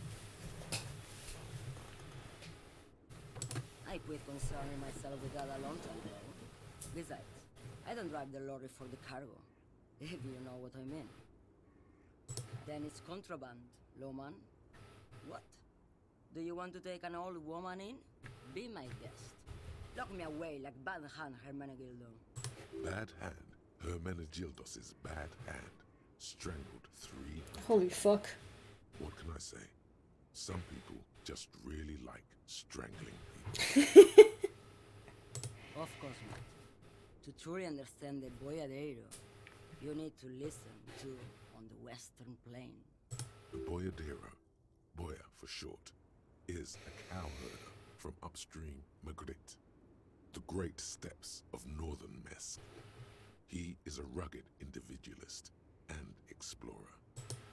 I quit concerning myself with that a long time ago. Besides, I don't drive the lorry for the cargo, if you know what I mean. Then it's contraband, Loman. What? Do you want to take an old woman in? Be my guest. Lock me away like Bad Hand Hermenegildo. Bad hand. Hermenegildos's bad hand. Strangled 3. Holy fuck. What can I say? Some people just really like strangling people. Of course not. To truly understand the Boyadero, you need to listen to On the Western Plain. The Boyadero, Boya for short, is a cowherder from upstream Magritte, the great steppes of northern Mesk. He is a rugged individualist and explorer.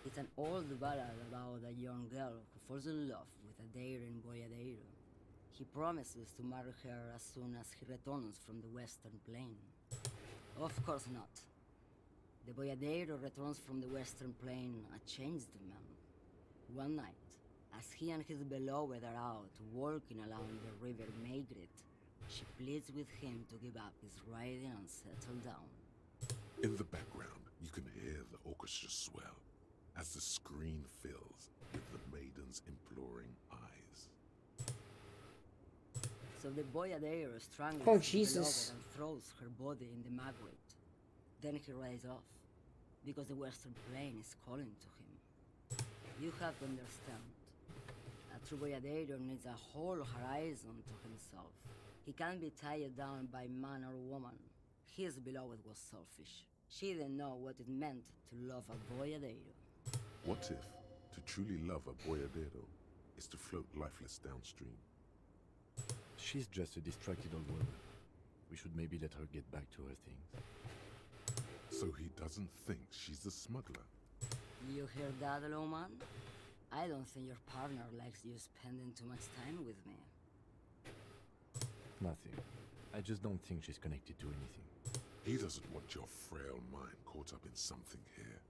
It's an old ballad about a young girl who falls in love with a daring Boyadero. He promises to marry her as soon as he returns from the Western Plain. Of course not. The Boyadero returns from the Western Plain a changed man. One night, as he and his beloved are out walking along the river Maigret, she pleads with him to give up his riding and settle down. In the background, you can hear the orchestra swell as the screen fills with the maiden's imploring eyes. So the Boyadero strangles Oh, his Jesus. beloved and throws her body in the Magret. Then he rides off, because the Western Plain is calling to him. You have to understand. A true Boyadero needs a whole horizon to himself. He can't be tied down by man or woman. His beloved was selfish. She didn't know what it meant to love a Boyadero. What if to truly love a Boyadero is to float lifeless downstream? She's just a distracted old woman. We should maybe let her get back to her things. So he doesn't think she's a smuggler. You hear that, Lowman? I don't think your partner likes you spending too much time with me. Nothing. I just don't think she's connected to anything. He doesn't want your frail mind caught up in something here.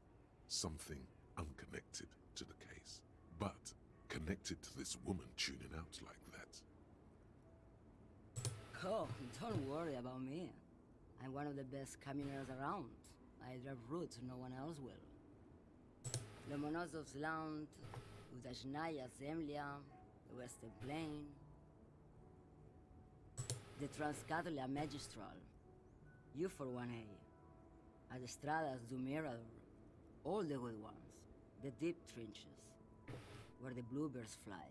Something unconnected to the case. But connected to this woman tuning out like that. Oh, don't worry about me. I'm one of the best caminers around. I drive routes no one else will. Lomonosov's Land, Udajnaya Zemlya, the Western Plain, the Transcatolia Magistral, U41A, Adestradas du Mirador, all the good ones, the deep trenches, where the bluebirds fly.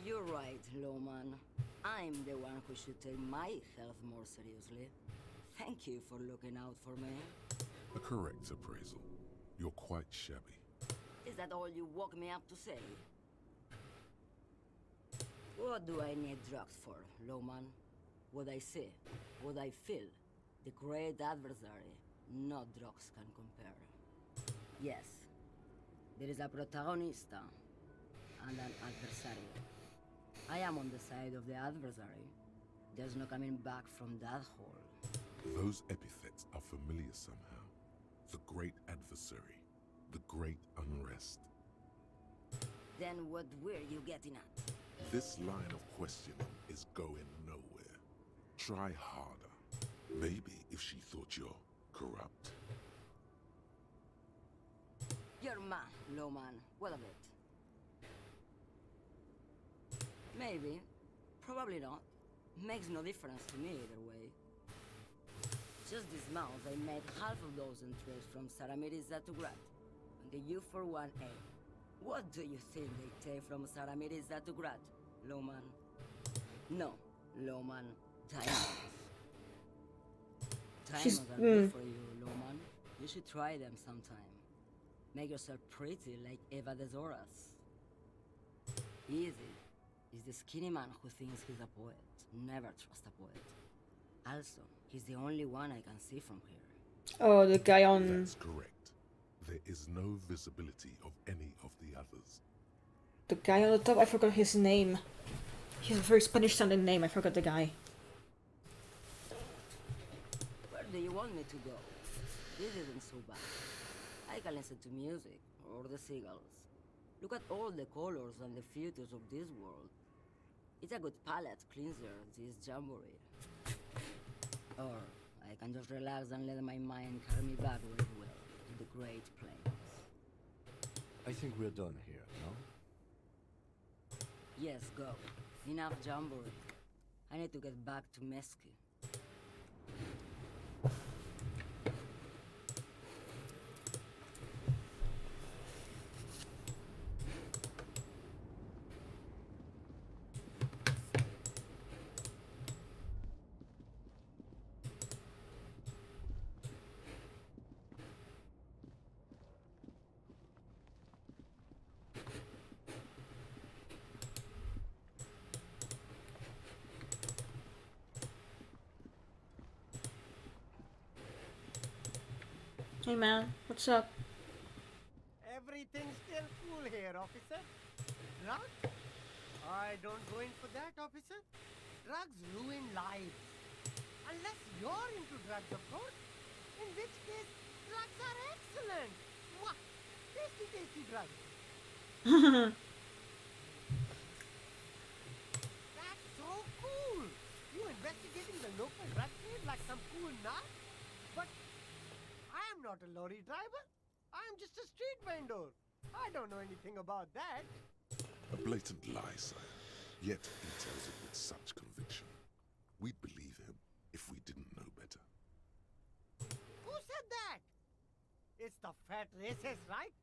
You're right, Lowman. I'm the one who should take my health more seriously. Thank you for looking out for me. A correct appraisal. You're quite shabby. Is that all you woke me up to say? What do I need drugs for, Lowman? What I see, what I feel, the great adversary, no drugs can compare. Yes, there is a protagonista and an adversary. I am on the side of the adversary. There's no coming back from that hole. Those epithets are familiar somehow. The great adversary. The great unrest. Then what were you getting at? This line of questioning is going nowhere. Try harder. Maybe if she thought you're corrupt. You're mad, Lowman. What of it? Maybe. Probably not. Makes no difference to me either way. Just this month, I made half of those entries from Saramiris to Grad on the U41A. What do you think they take from Saramiris to Grad, Lowman? No, Lowman, diamonds. Diamonds are good for you, Lowman. You should try them sometime. Make yourself pretty like Eva de Zoras. Easy is the skinny man who thinks he's a poet. Never trust a poet. Also, he's the only one I can see from here. Oh, the guy on... That's correct. There is no visibility of any of the others. The guy on the top, I forgot his name. He has a very Spanish sounding name, I forgot the guy. Where do you want me to go? This isn't so bad. I can listen to music, or the seagulls. Look at all the colors and the features of this world. It's a good palate cleanser, this jamboree. Or I can just relax and let my mind carry me back where it will, to the Great Plains. I think we're done here, no? Yes, go. Enough jamboree. I need to get back to Mesky. Hey man, what's up? Everything's still cool here, officer. Drugs? I don't go in for that, officer. Drugs ruin lives. Unless you're into drugs, of course. In which case, drugs are excellent. Mwah! Tasty, tasty drugs. That's so cool. You investigating the local drug trade like some cool nut? But I am not a lorry driver. I am just a street vendor. I don't know anything about that. A blatant lie, sire. Yet he tells it with such conviction. We'd believe him if we didn't know better. Who said that? It's the fat racist, right?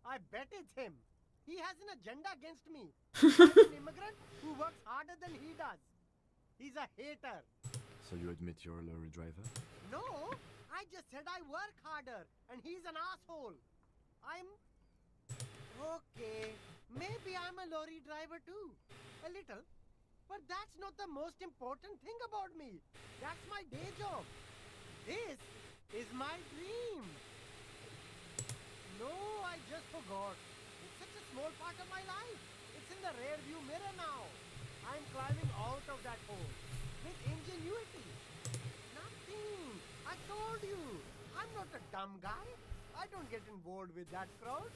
I bet it's him. He has an agenda against me. I'm an immigrant who works harder than he does. He's a hater. So you admit you're a lorry driver? No, I just said I work harder, and he's an asshole. Okay, maybe I'm a lorry driver too. A little. But that's not the most important thing about me. That's my day job. This is my dream. No, I just forgot. It's such a small part of my life. It's in the rear view mirror now. I'm climbing out of that hole. With ingenuity. Nothing. I told you. I'm not a dumb guy. I don't get involved with that crowd.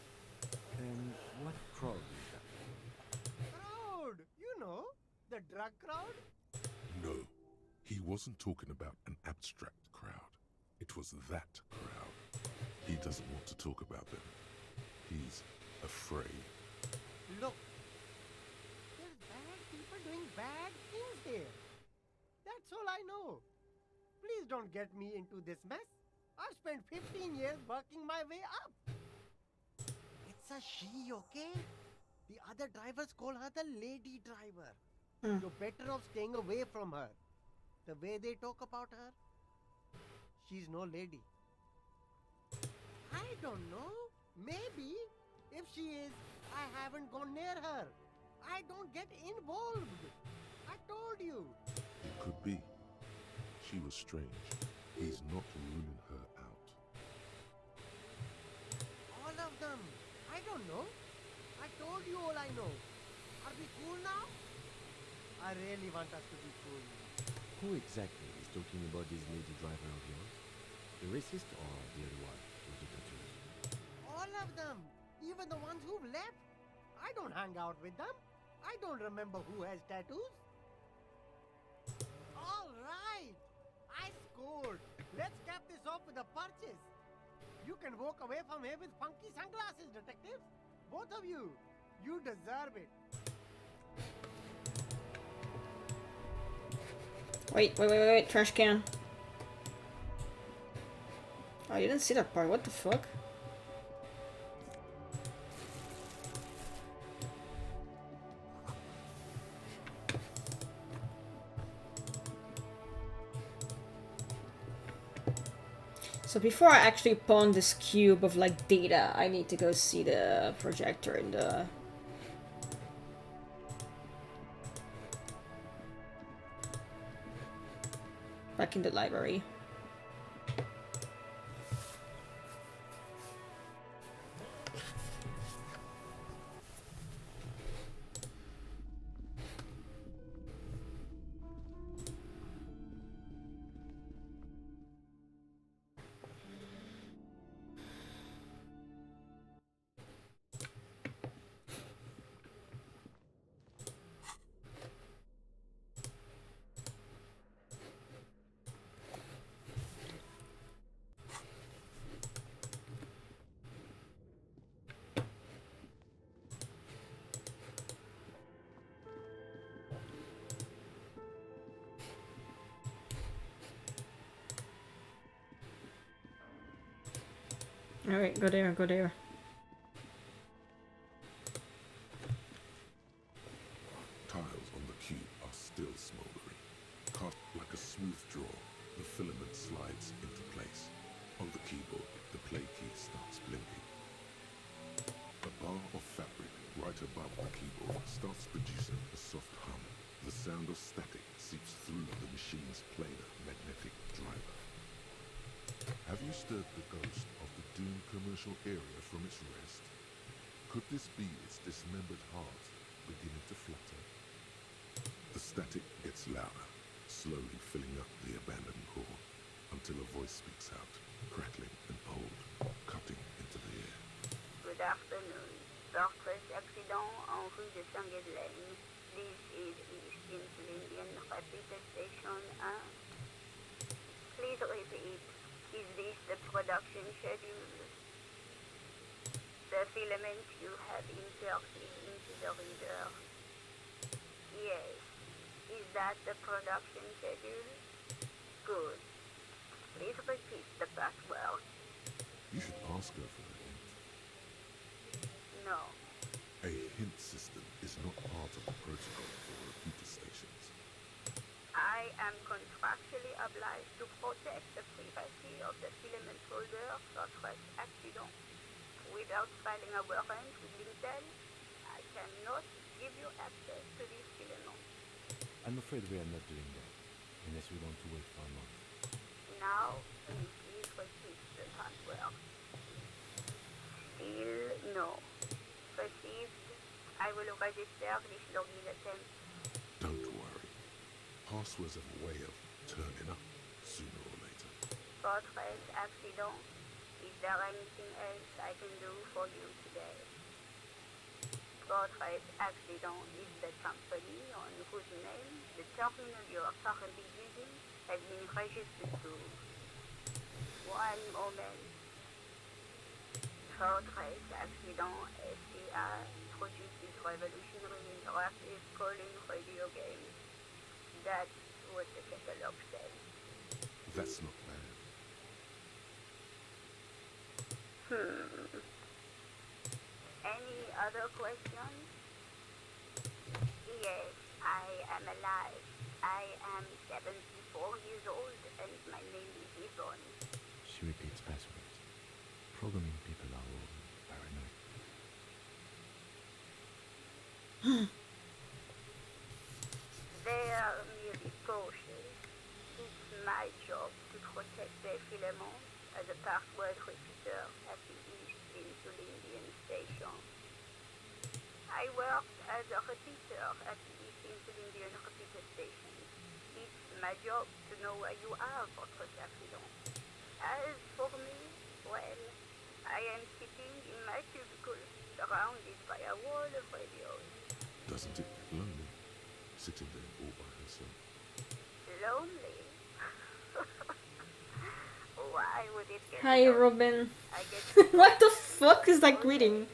And what crowd is that? Crowd. You know, the drug crowd. No, he wasn't talking about an abstract crowd. It was that crowd. He doesn't want to talk about them. He's afraid. Look. There's bad people doing bad things here. That's all I know. Please don't get me into this mess. I've spent 15 years working my way up. It's a she, okay? The other drivers call her the lady driver. You're better off staying away from her. The way they talk about her, she's no lady. I don't know. Maybe. If she is, I haven't gone near her. I don't get involved. I told you. It could be. She was strange. He's not ruling her out. All of them. I don't know. I told you all I know. Are we cool now? I really want us to be cool now. Who exactly is talking about this lady driver of yours? The racist or the other one with the tattoos? All of them. Even the ones who've left. I don't hang out with them. I don't remember who has tattoos. All right. I scored. Let's cap this off with a purchase. You can walk away from here with funky sunglasses, detectives. Both of you. You deserve it. Wait, trash can. Oh, you didn't see that part, what the fuck? So before I actually pawn this cube of like data, I need to go see the projector in the... back in the library. Alright, go there, go there. Tiles on the cube are still smoldering. Cut like a smooth draw, the filament slides into place. On the keyboard, the play key starts blinking. A bar of fabric right above the keyboard starts producing a soft hum. The sound of static seeps through the machine's planar magnetic driver. Have you stirred the ghost of the doomed commercial area from its rest? Could this be its dismembered heart beginning to flutter? The static gets louder, slowly filling up the abandoned hall, until a voice speaks out, crackling and bold, cutting into the air. Good afternoon. Fortress accident en rue de Saint-Guédelaine. This is East Indian Repeater Station 1. Please repeat. Is this the production schedule? The filament you have inserted into the reader? Yes. Is that the production schedule? Good. Please repeat the password. You should ask her for a hint. No. A hint system is not part of the protocol for repeater stations. I am contractually obliged to protect the privacy of the filament holder for such accident. Without filing a warrant with Intel, I cannot give you access to this filament. I'm afraid we are not doing that, unless we want to wait for a month. Now, please repeat the password. Still no. Received. I will register this login attempt. Don't worry. Passwords have a way of turning up sooner or later. Fortress accident. Is there anything else I can do for you today? Fortress accident is the company on whose name the terminal you are currently using has been registered to. One moment. Fortress accident SCR produces revolutionary interactive calling radio games. That's what the catalog says. That's not bad. Any other questions? Yes, I am alive. I am 74 years old and my name is Yvonne. She repeats passwords. Programming people are all paranoid. They are merely cautious. It's my job to protect their filament as a password repeater at the East Insulindian Station. I worked as a repeater at the East Insulindian Repeater Station. It's my job to know where you are for such accident. As for me, well, I am sitting in my cubicle, surrounded by a wall of radios. Doesn't it get lonely, sitting there all by herself? Lonely? Why would it get Hi, lonely? Robin. I get What the fuck is that greeting?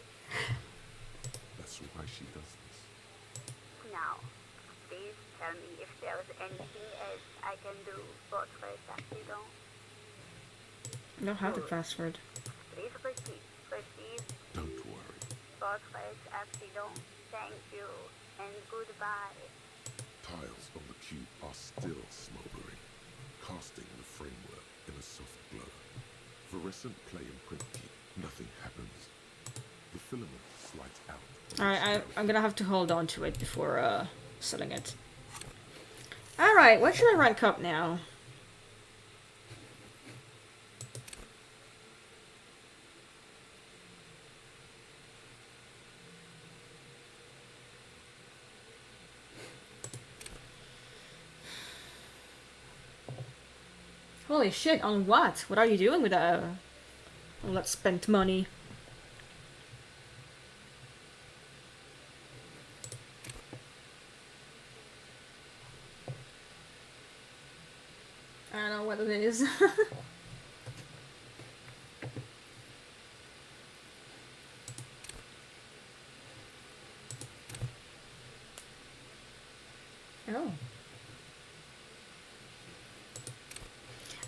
That's why she does this. Now, please tell me if there's anything else I can do for Trace Accident. I don't have the password. Please repeat. Receive Don't worry. for Trace Accident. Thank you and goodbye. Tiles on the cube are still smoldering, casting the framework in a soft glow. Fluorescent play and print key. Nothing happens. The filament slides out. Alright, I'm gonna have to hold on to it before selling it. Alright, what should I rank up now? Holy shit, on what? What are you doing with all that spent money? I don't know what it is. Oh.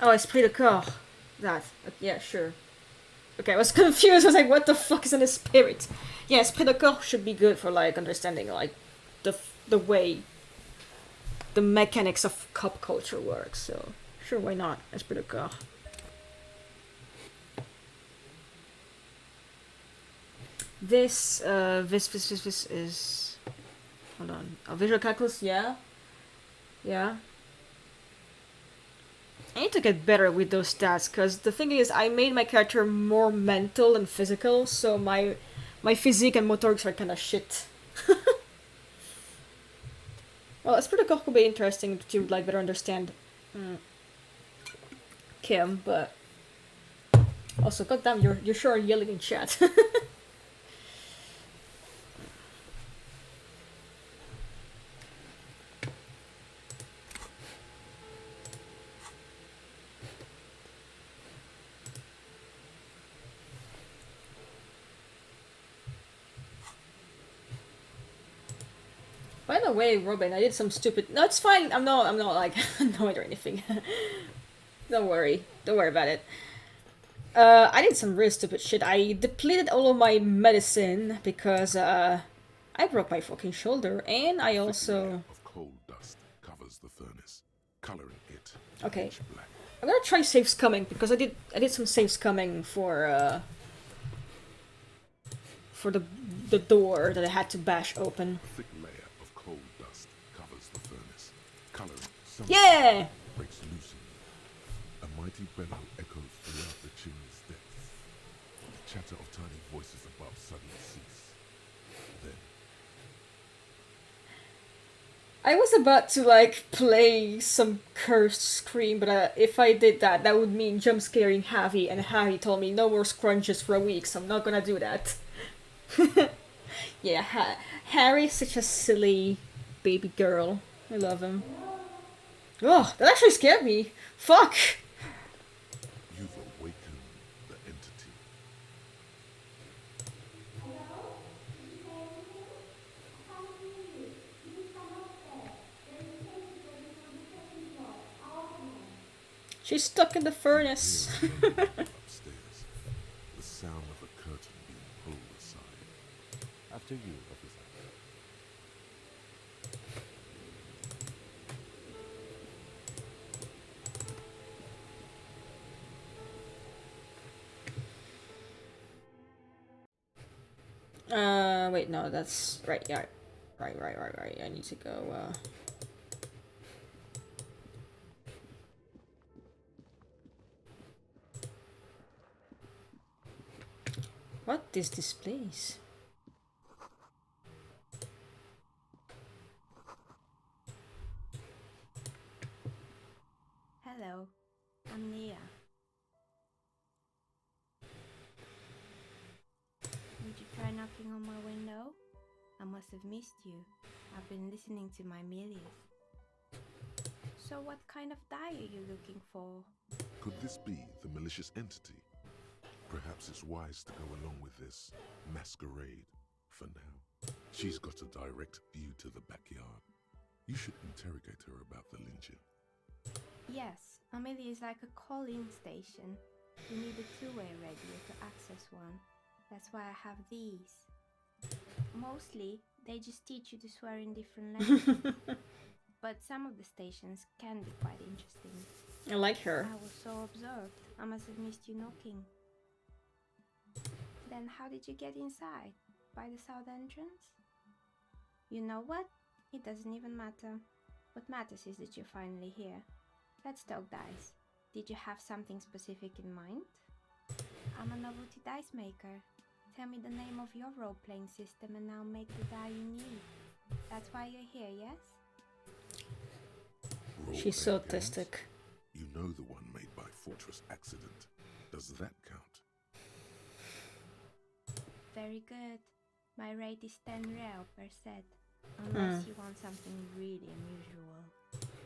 Oh, esprit de corps. That. Yeah, sure. Okay, I was confused. I was like, what the fuck is in a spirit? Yeah, esprit de corps should be good for like understanding like the way the mechanics of cop culture works. So sure, why not? Esprit de corps. This is, hold on, a visual calculus. Yeah, yeah. I need to get better with those stats, because the thing is, I made my character more mental and physical, so my physique and motorics are kind of shit. Well, Esprit de Corps could be interesting to like better understand Kim, but also, goddamn, you're sure yelling in chat. By the way, Robin, I did some stupid. No, it's fine. I'm not like annoyed or anything. Don't worry about it. I did some real stupid shit. I depleted all of my medicine because I broke my fucking shoulder, and I also. Of coal dust covers the furnace, coloring it Okay, pitch black. I'm gonna try save scumming because I did some save scumming for the door that I had to bash open. A thick layer of coal dust covers the furnace, coloring some Yeah! breaks loose. A mighty bellow echoes throughout the chimney's depths. The chatter of tiny voices above suddenly cease. Then I was about to like play some cursed scream, but if I did that, that would mean jump scaring Harry, and Harry told me no more scrunches for a week, so I'm not gonna do that. Yeah, Harry's such a silly baby girl. I love him. Oh, that actually scared me. Fuck! you've awakened the entity. She's stuck in the furnace. Hear a rumble upstairs, the sound of a curtain being pulled aside. After you, officer. Wait, no, that's right. Yeah, right. I need to go. What is this place? Hello, I'm Nia. Would you try knocking on my window? I must have missed you. I've been listening to my Milius. So what kind of dye are you looking for? Could this be the malicious entity? Perhaps it's wise to go along with this masquerade for now. She's got a direct view to the backyard. You should interrogate her about the lynching. Yes, Amelia is like a call-in station. You need a two-way radio to access one. That's why I have these. Mostly, they just teach you to swear in different languages. But some of the stations can be quite interesting. I like her. I was so absorbed, I must have missed you knocking. Then how did you get inside? By the south entrance? You know what? It doesn't even matter. What matters is that you're finally here. Let's talk dice. Did you have something specific in mind? I'm a novelty dice maker. Tell me the name of your role-playing system and I'll make the die you need. That's why you're here, yes? She's so Role-playing games? autistic. You know the one made by Fortress Accident. Does that count? Very good. My rate is 10 real per set, unless you want something really unusual.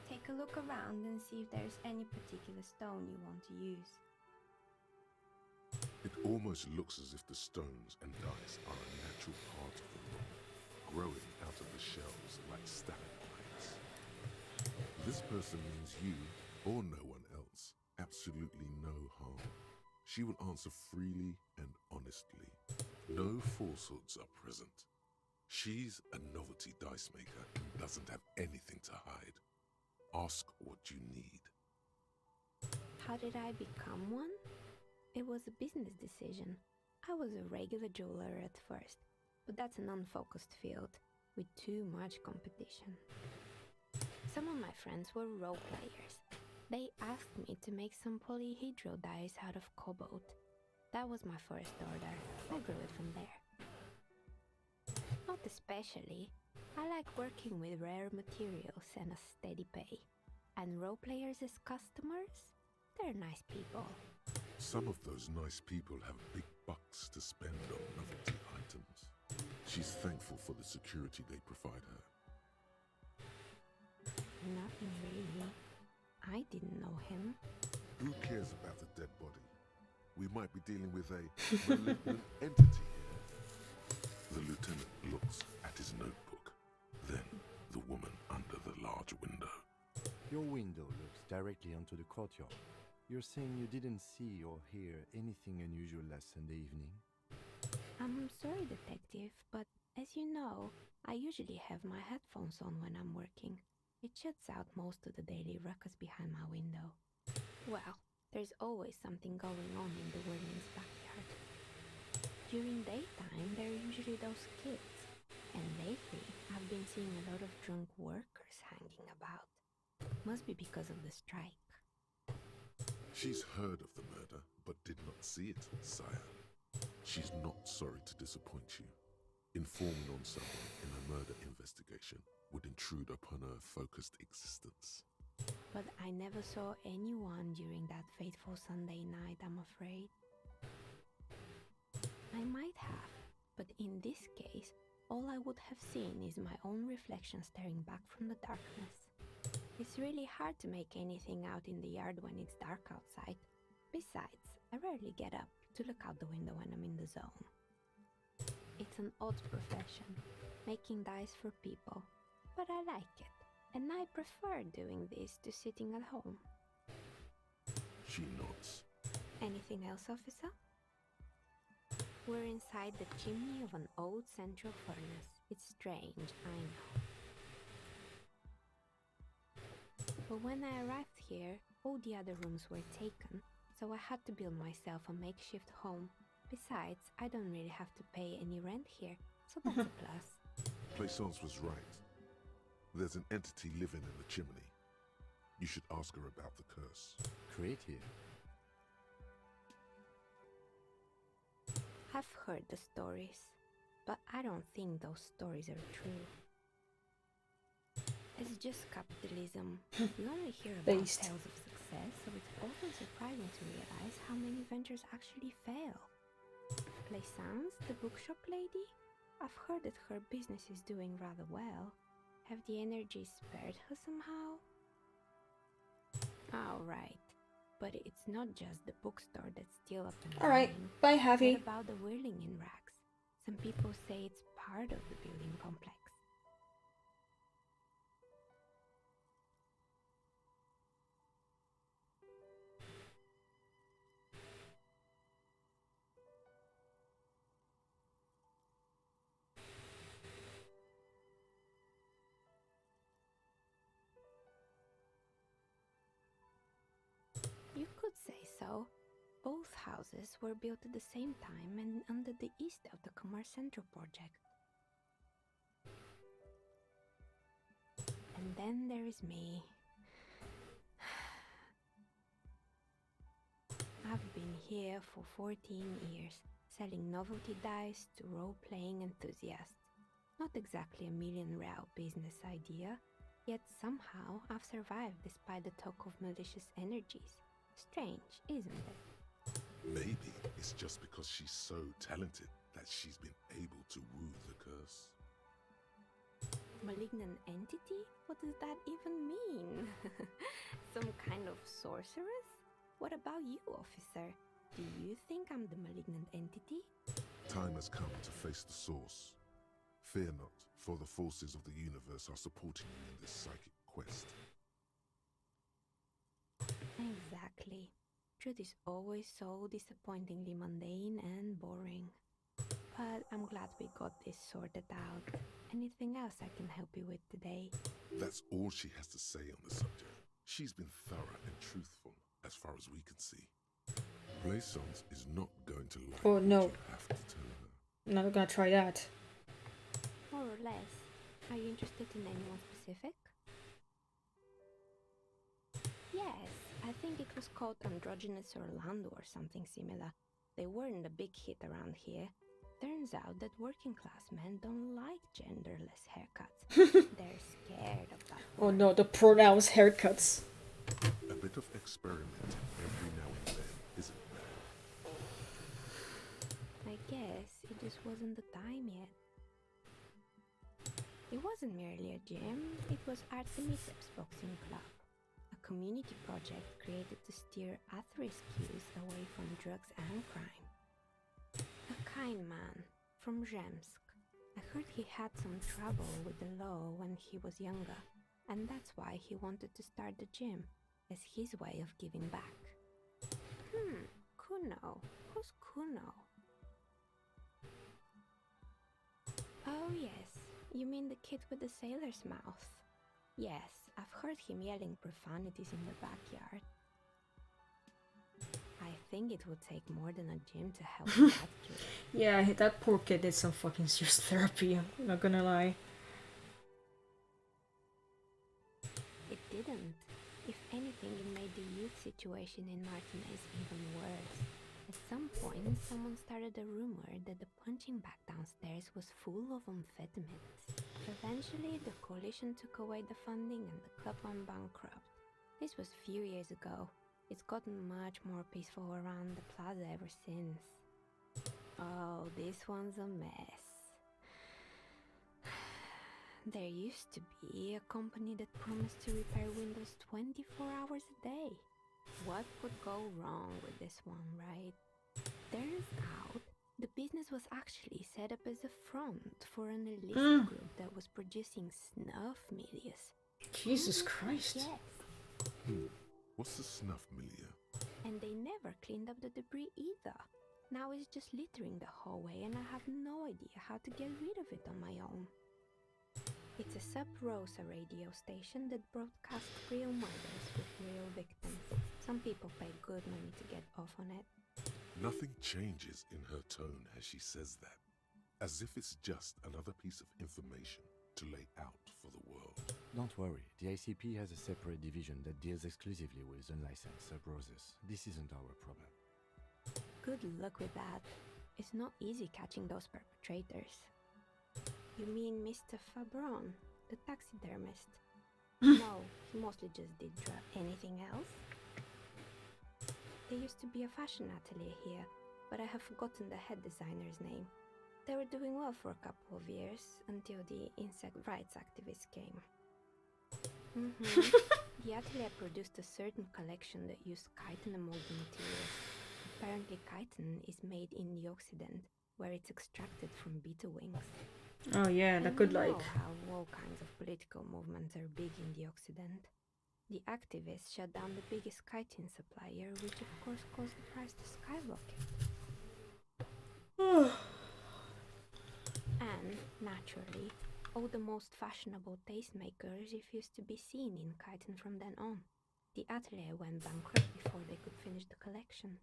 Take a look around and see if there's any particular stone you want to use. It almost looks as if the stones and dice are a natural part of the rock, growing out of the shells like stalagmites. This person means you, or no one else, absolutely no harm. She will answer freely and honestly. No falsehoods are present. She's a novelty dice maker and doesn't have anything to hide. Ask what you need. How did I become one? It was a business decision. I was a regular jeweler at first, but that's an unfocused field with too much competition. Some of my friends were role players. They asked me to make some polyhedral dice out of cobalt. That was my first order. I grew it from there. Not especially. I like working with rare materials and a steady pay. And role players as customers? They're nice people. Some of those nice people have big bucks to spend on novelty items. She's thankful for the security they provide her. Nothing really. I didn't know him. Who cares about the dead body? We might be dealing with a malignant entity here. The lieutenant looks at his notebook, then the woman under the large window. Your window looks directly onto the courtyard. You're saying you didn't see or hear anything unusual last Sunday evening? I'm sorry, detective, but as you know, I usually have my headphones on when I'm working. It shuts out most of the daily ruckus behind my window. Well, there's always something going on in the Whirling's backyard. During daytime, there are usually those kids, and lately I've been seeing a lot of drunk workers hanging about. Must be because of the strike. She's heard of the murder, but did not see it, sire. She's not sorry to disappoint you. Informing on someone in a murder investigation would intrude upon her focused existence. But I never saw anyone during that fateful Sunday night, I'm afraid. I might have, but in this case, all I would have seen is my own reflection staring back from the darkness. It's really hard to make anything out in the yard when it's dark outside. Besides, I rarely get up to look out the window when I'm in the zone. It's an odd profession, making dice for people, but I like it, and I prefer doing this to sitting at home. She nods. Anything else, officer? We're inside the chimney of an old central furnace. It's strange, I know. But when I arrived here, all the other rooms were taken, so I had to build myself a makeshift home. Besides, I don't really have to pay any rent here, so that's a plus. Plaisance was right. There's an entity living in the chimney. You should ask her about the curse. Create here. I've heard the stories, but I don't think those stories are true. It's just capitalism. We only hear about tales of success, so it's often surprising to realize how many ventures actually fail. Plaisance, the bookshop lady? I've heard that her business is doing rather well. Have the energy spared her somehow? Oh, right. But it's not just the bookstore that's still up and running. Alright, bye, Javi. What about the Whirling in rags? Some people say it's part of the building complex. You could say so. Both houses were built at the same time and under the east of the Commerce Central project. And then there is me. I've been here for 14 years, selling novelty dice to role-playing enthusiasts. Not exactly a million-real business idea, yet somehow I've survived despite the talk of malicious energies. Strange, isn't it? Maybe it's just because she's so talented that she's been able to woo the curse. Malignant entity? What does that even mean? Some kind of sorceress? What about you, officer? Do you think I'm the malignant entity? Time has come to face the source. Fear not, for the forces of the universe are supporting you in this psychic quest. Exactly. Truth is always so disappointingly mundane and boring. But I'm glad we got this sorted out. Anything else I can help you with today? That's all she has to say on the subject. She's been thorough and truthful, as far as we can see. Blaisance is not going to like Oh no. what you have to tell her. I'm not gonna try that. More or less. Are you interested in anyone specific? Yes, I think it was called Androgynous Orlando or something similar. They weren't a big hit around here. Turns out that working class men don't like genderless haircuts. They're scared of that. Oh no, the pronouns haircuts. A bit of experimenting every now and then isn't bad. I guess it just wasn't the time yet. It wasn't merely a gym, it was Artemiseps Boxing Club, a community project created to steer at-risk youth away from drugs and crime. A kind man from Zemsk. I heard he had some trouble with the law when he was younger, and that's why he wanted to start the gym, as his way of giving back. Kuno. Who's Kuno? Oh yes, you mean the kid with the sailor's mouth? Yes, I've heard him yelling profanities in the backyard. I think it would take more than a gym to help that kid. Yeah, that poor kid did some fucking serious therapy, I'm not gonna lie. It didn't. If anything, it made the youth situation in Martinez even worse. At some point, someone started a rumor that the punching bag downstairs was full of amphetamines. Eventually, the coalition took away the funding and the club went bankrupt. This was a few years ago. It's gotten much more peaceful around the plaza ever since. Oh, this one's a mess. There used to be a company that promised to repair windows 24 hours a day. What could go wrong with this one, right? Turns out, the business was actually set up as a front for an illicit group that was producing snuff milias. Jesus Christ. Yes. What's the snuff milieu? And they never cleaned up the debris either. Now it's just littering the hallway and I have no idea how to get rid of it on my own. It's a sub-Rosa radio station that broadcasts real murders with real victims. Some people pay good money to get off on it. Nothing changes in her tone as she says that, as if it's just another piece of information to lay out for the world. Don't worry, the ICP has a separate division that deals exclusively with unlicensed sub-roses. This isn't our problem. Good luck with that. It's not easy catching those perpetrators. You mean Mr. Fabron, the taxidermist? No, he mostly just did drugs. Anything else? There used to be a fashion atelier here, but I have forgotten the head designer's name. They were doing well for a couple of years, until the insect rights activists came. The atelier produced a certain collection that used chitin and molding materials. Apparently chitin is made in the Occident, where it's extracted from beetle wings. Oh yeah, that could like... how all kinds of political movements are big in the Occident. The activists shut down the biggest chitin supplier, which of course caused the price to skyrocket. And, naturally, all the most fashionable tastemakers refused to be seen in chitin from then on. The atelier went bankrupt before they could finish the collection.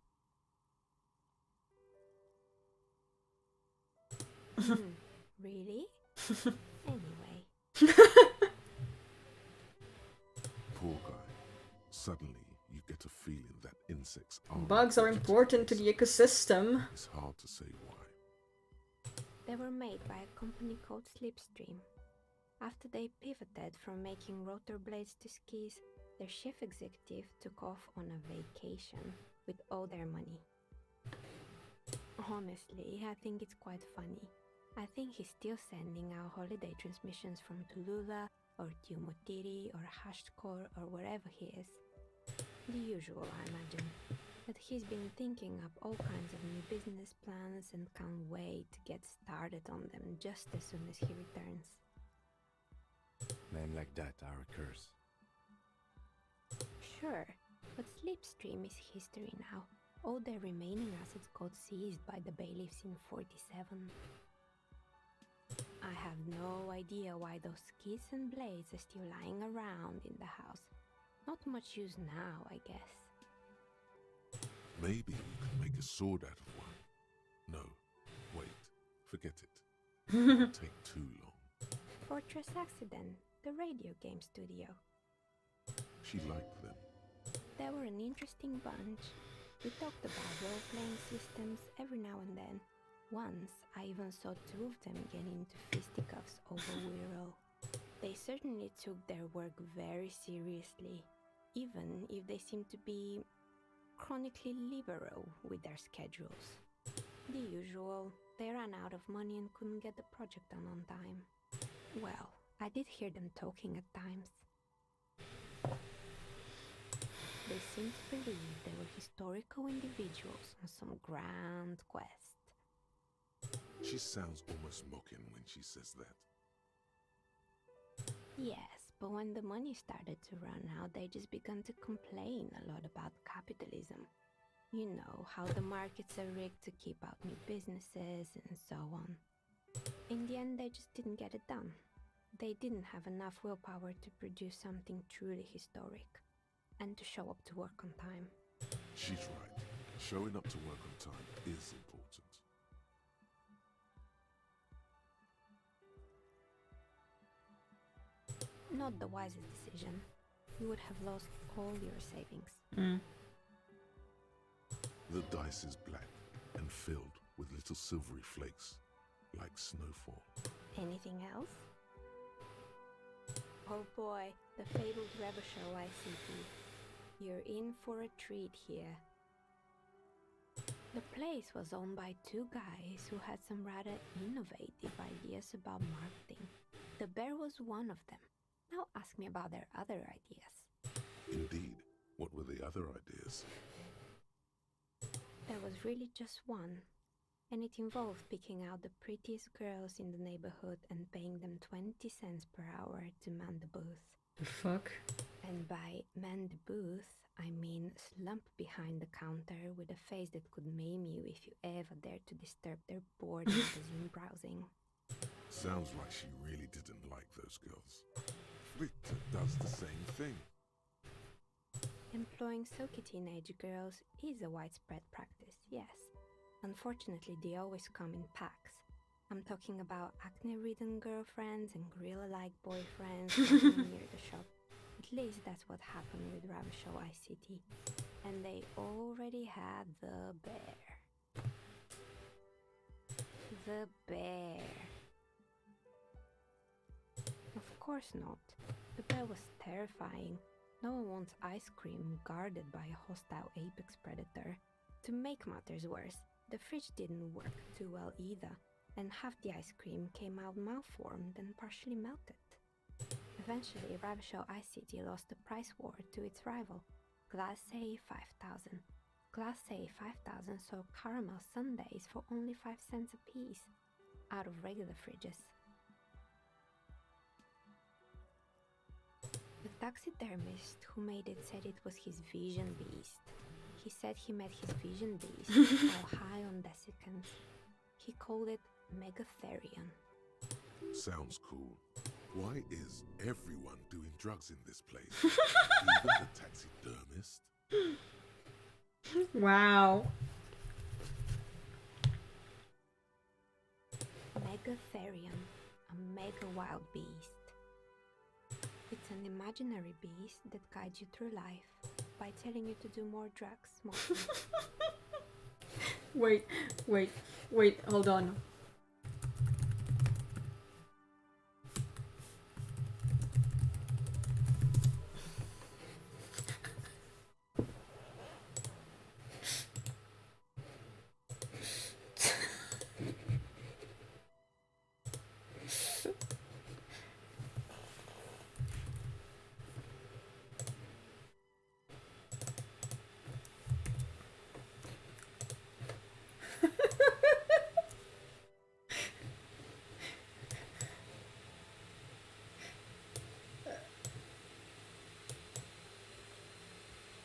Really? Anyway. Poor guy. Suddenly, you get a feeling that insects are... Bugs are important to the ecosystem. It's hard to say why. They were made by a company called Slipstream. After they pivoted from making rotor blades to skis, their chief executive took off on a vacation with all their money. Honestly, I think it's quite funny. I think he's still sending out holiday transmissions from Tulula or Tiumotiri or Hashtkor or wherever he is. The usual, I imagine. But he's been thinking up all kinds of new business plans and can't wait to get started on them just as soon as he returns. Men like that are a curse. Sure, But Slipstream is history now. All their remaining assets got seized by the bailiffs in 47. I have no idea why those keys and blades are still lying around in the house. Not much use now, I guess. Maybe we could make a sword out of one. No, wait, forget it. It'll take too long. Fortress Accident, the radio game studio. She liked them. They were an interesting bunch. We talked about role-playing systems every now and then. Once, I even saw two of them get into fisticuffs over Wiro. They certainly took their work very seriously, even if they seemed to be chronically liberal with their schedules. The usual, they ran out of money and couldn't get the project done on time. Well, I did hear them talking at times. They seemed to believe they were historical individuals on some grand quest. She sounds almost mocking when she says that. Yes, but when the money started to run out, they just began to complain a lot about capitalism. You know, how the markets are rigged to keep out new businesses and so on. In the end, they just didn't get it done. They didn't have enough willpower to produce something truly historic, and to show up to work on time. She's right. Showing up to work on time is important. Not the wisest decision. You would have lost all your savings. The dice is black and filled with little silvery flakes, like snowfall. Anything else? Oh boy, the fabled Rebel ICT. You're in for a treat here. The place was owned by two guys who had some rather innovative ideas about marketing. The bear was one of them. Now ask me about their other ideas. Indeed. What were the other ideas? There was really just one, and it involved picking out the prettiest girls in the neighborhood and paying them 20 cents per hour to man the booth. The fuck? And by man the booth, I mean slump behind the counter with a face that could maim you if you ever dared to disturb their bored magazine browsing. Sounds like she really didn't like those girls. Victor does the same thing. Employing silky teenage girls is a widespread practice, yes. Unfortunately, they always come in packs. I'm talking about acne-ridden girlfriends and gorilla-like boyfriends living near the shop. At least that's what happened with Ravashow ICT. And they already had the bear. The bear. Of course not. The bear was terrifying. No one wants ice cream guarded by a hostile apex predator. To make matters worse, the fridge didn't work too well either, and half the ice cream came out malformed and partially melted. Eventually, Ravashow ICT lost the price war to its rival, Glace 5000. Glace 5000 sold caramel sundaes for only 5 cents a piece, out of regular fridges. The taxidermist who made it said it was his vision beast. He said he met his vision beast while high on desiccants. He called it Megatherion. Sounds cool. Why is everyone doing drugs in this place? Even the taxidermist? Wow. Megatherion, a mega wild beast. It's an imaginary beast that guides you through life by telling you to do more drugs, mostly. Wait, hold on.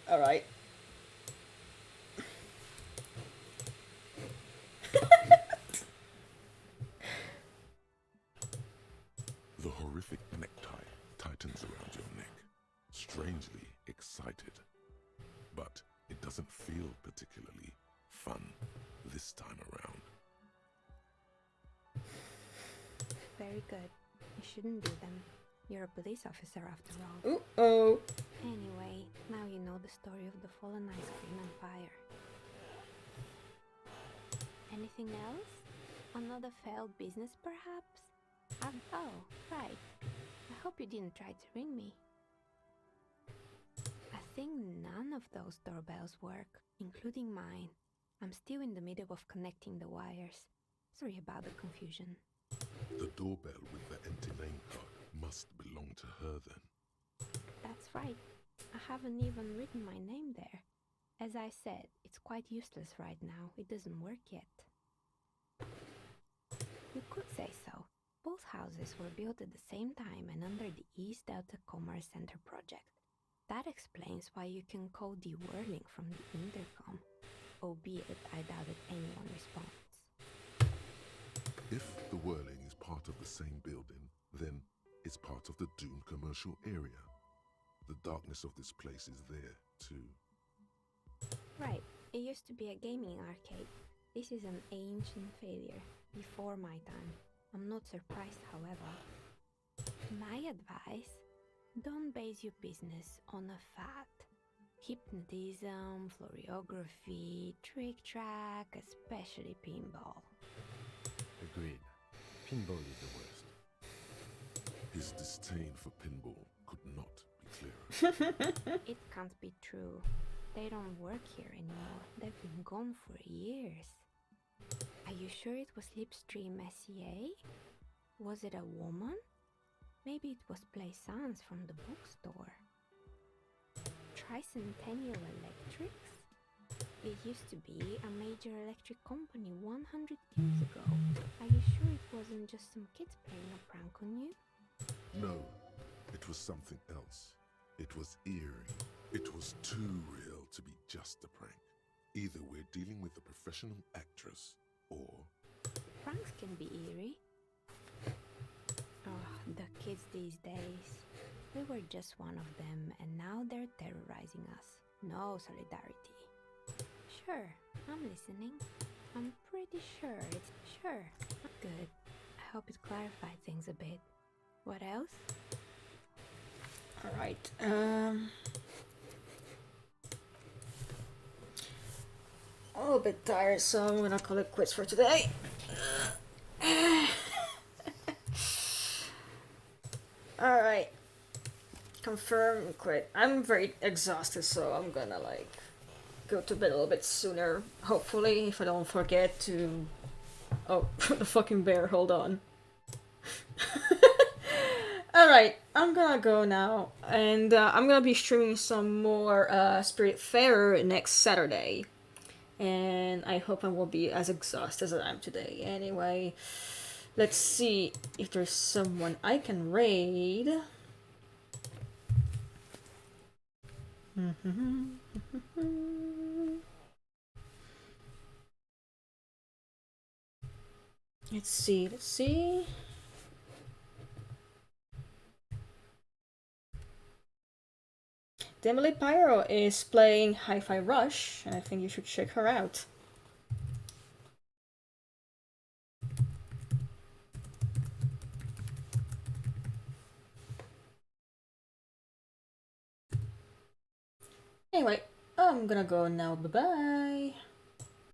Alright. The horrific necktie tightens around your neck, strangely excited. But it doesn't feel particularly fun this time around. Very good. You shouldn't do them. You're a police officer after all. Uh-oh. Anyway, now you know the story of the fallen ice cream empire. Anything else? Another failed business, perhaps? Oh, right. I hope you didn't try to ring me. I think none of those doorbells work, including mine. I'm still in the middle of connecting the wires. Sorry about the confusion. The doorbell with the empty name card must belong to her then. That's right. I haven't even written my name there. As I said, it's quite useless right now. It doesn't work yet. You could say so. Both houses were built at the same time and under the East Delta Commerce Center project. That explains why you can call the whirling from the intercom, albeit I doubt that anyone responds. If the whirling is part of the same building, then it's part of the doomed commercial area. The darkness of this place is there, too. Right. It used to be a gaming arcade. This is an ancient failure, before my time. I'm not surprised, however. My advice? Don't base your business on a fad. Hypnotism, floriography, trick-track, especially pinball. Agreed. Pinball is the worst. His disdain for pinball could not be clearer. It can't be true. They don't work here anymore. They've been gone for years. Are you sure it was Slipstream SEA? Was it a woman? Maybe it was Plaisance from the bookstore. Tricentennial Electrics? It used to be a major electric company 100 years ago. Are you sure it wasn't just some kids playing a prank on you? No, it was something else. It was eerie. It was too real to be just a prank. Either we're dealing with a professional actress, or... Pranks can be eerie. Oh, the kids these days. We were just one of them, and now they're terrorizing us. No solidarity. Sure, I'm listening. I'm pretty sure it's... Sure. Good. I hope it clarified things a bit. What else? Alright, a little bit tired, so I'm gonna call it quits for today. Alright. Confirm, quit. I'm very exhausted, so I'm gonna like go to bed a little bit sooner. Hopefully, if I don't forget to... Oh, the fucking bear, hold on. Alright, I'm gonna go now, and I'm gonna be streaming some more Spiritfarer next Saturday. And I hope I won't be as exhausted as I am today. Anyway, let's see if there's someone I can raid. Let's see. Emily Pyro is playing Hi-Fi Rush, and I think you should check her out. Anyway, I'm gonna go now. Bye-bye.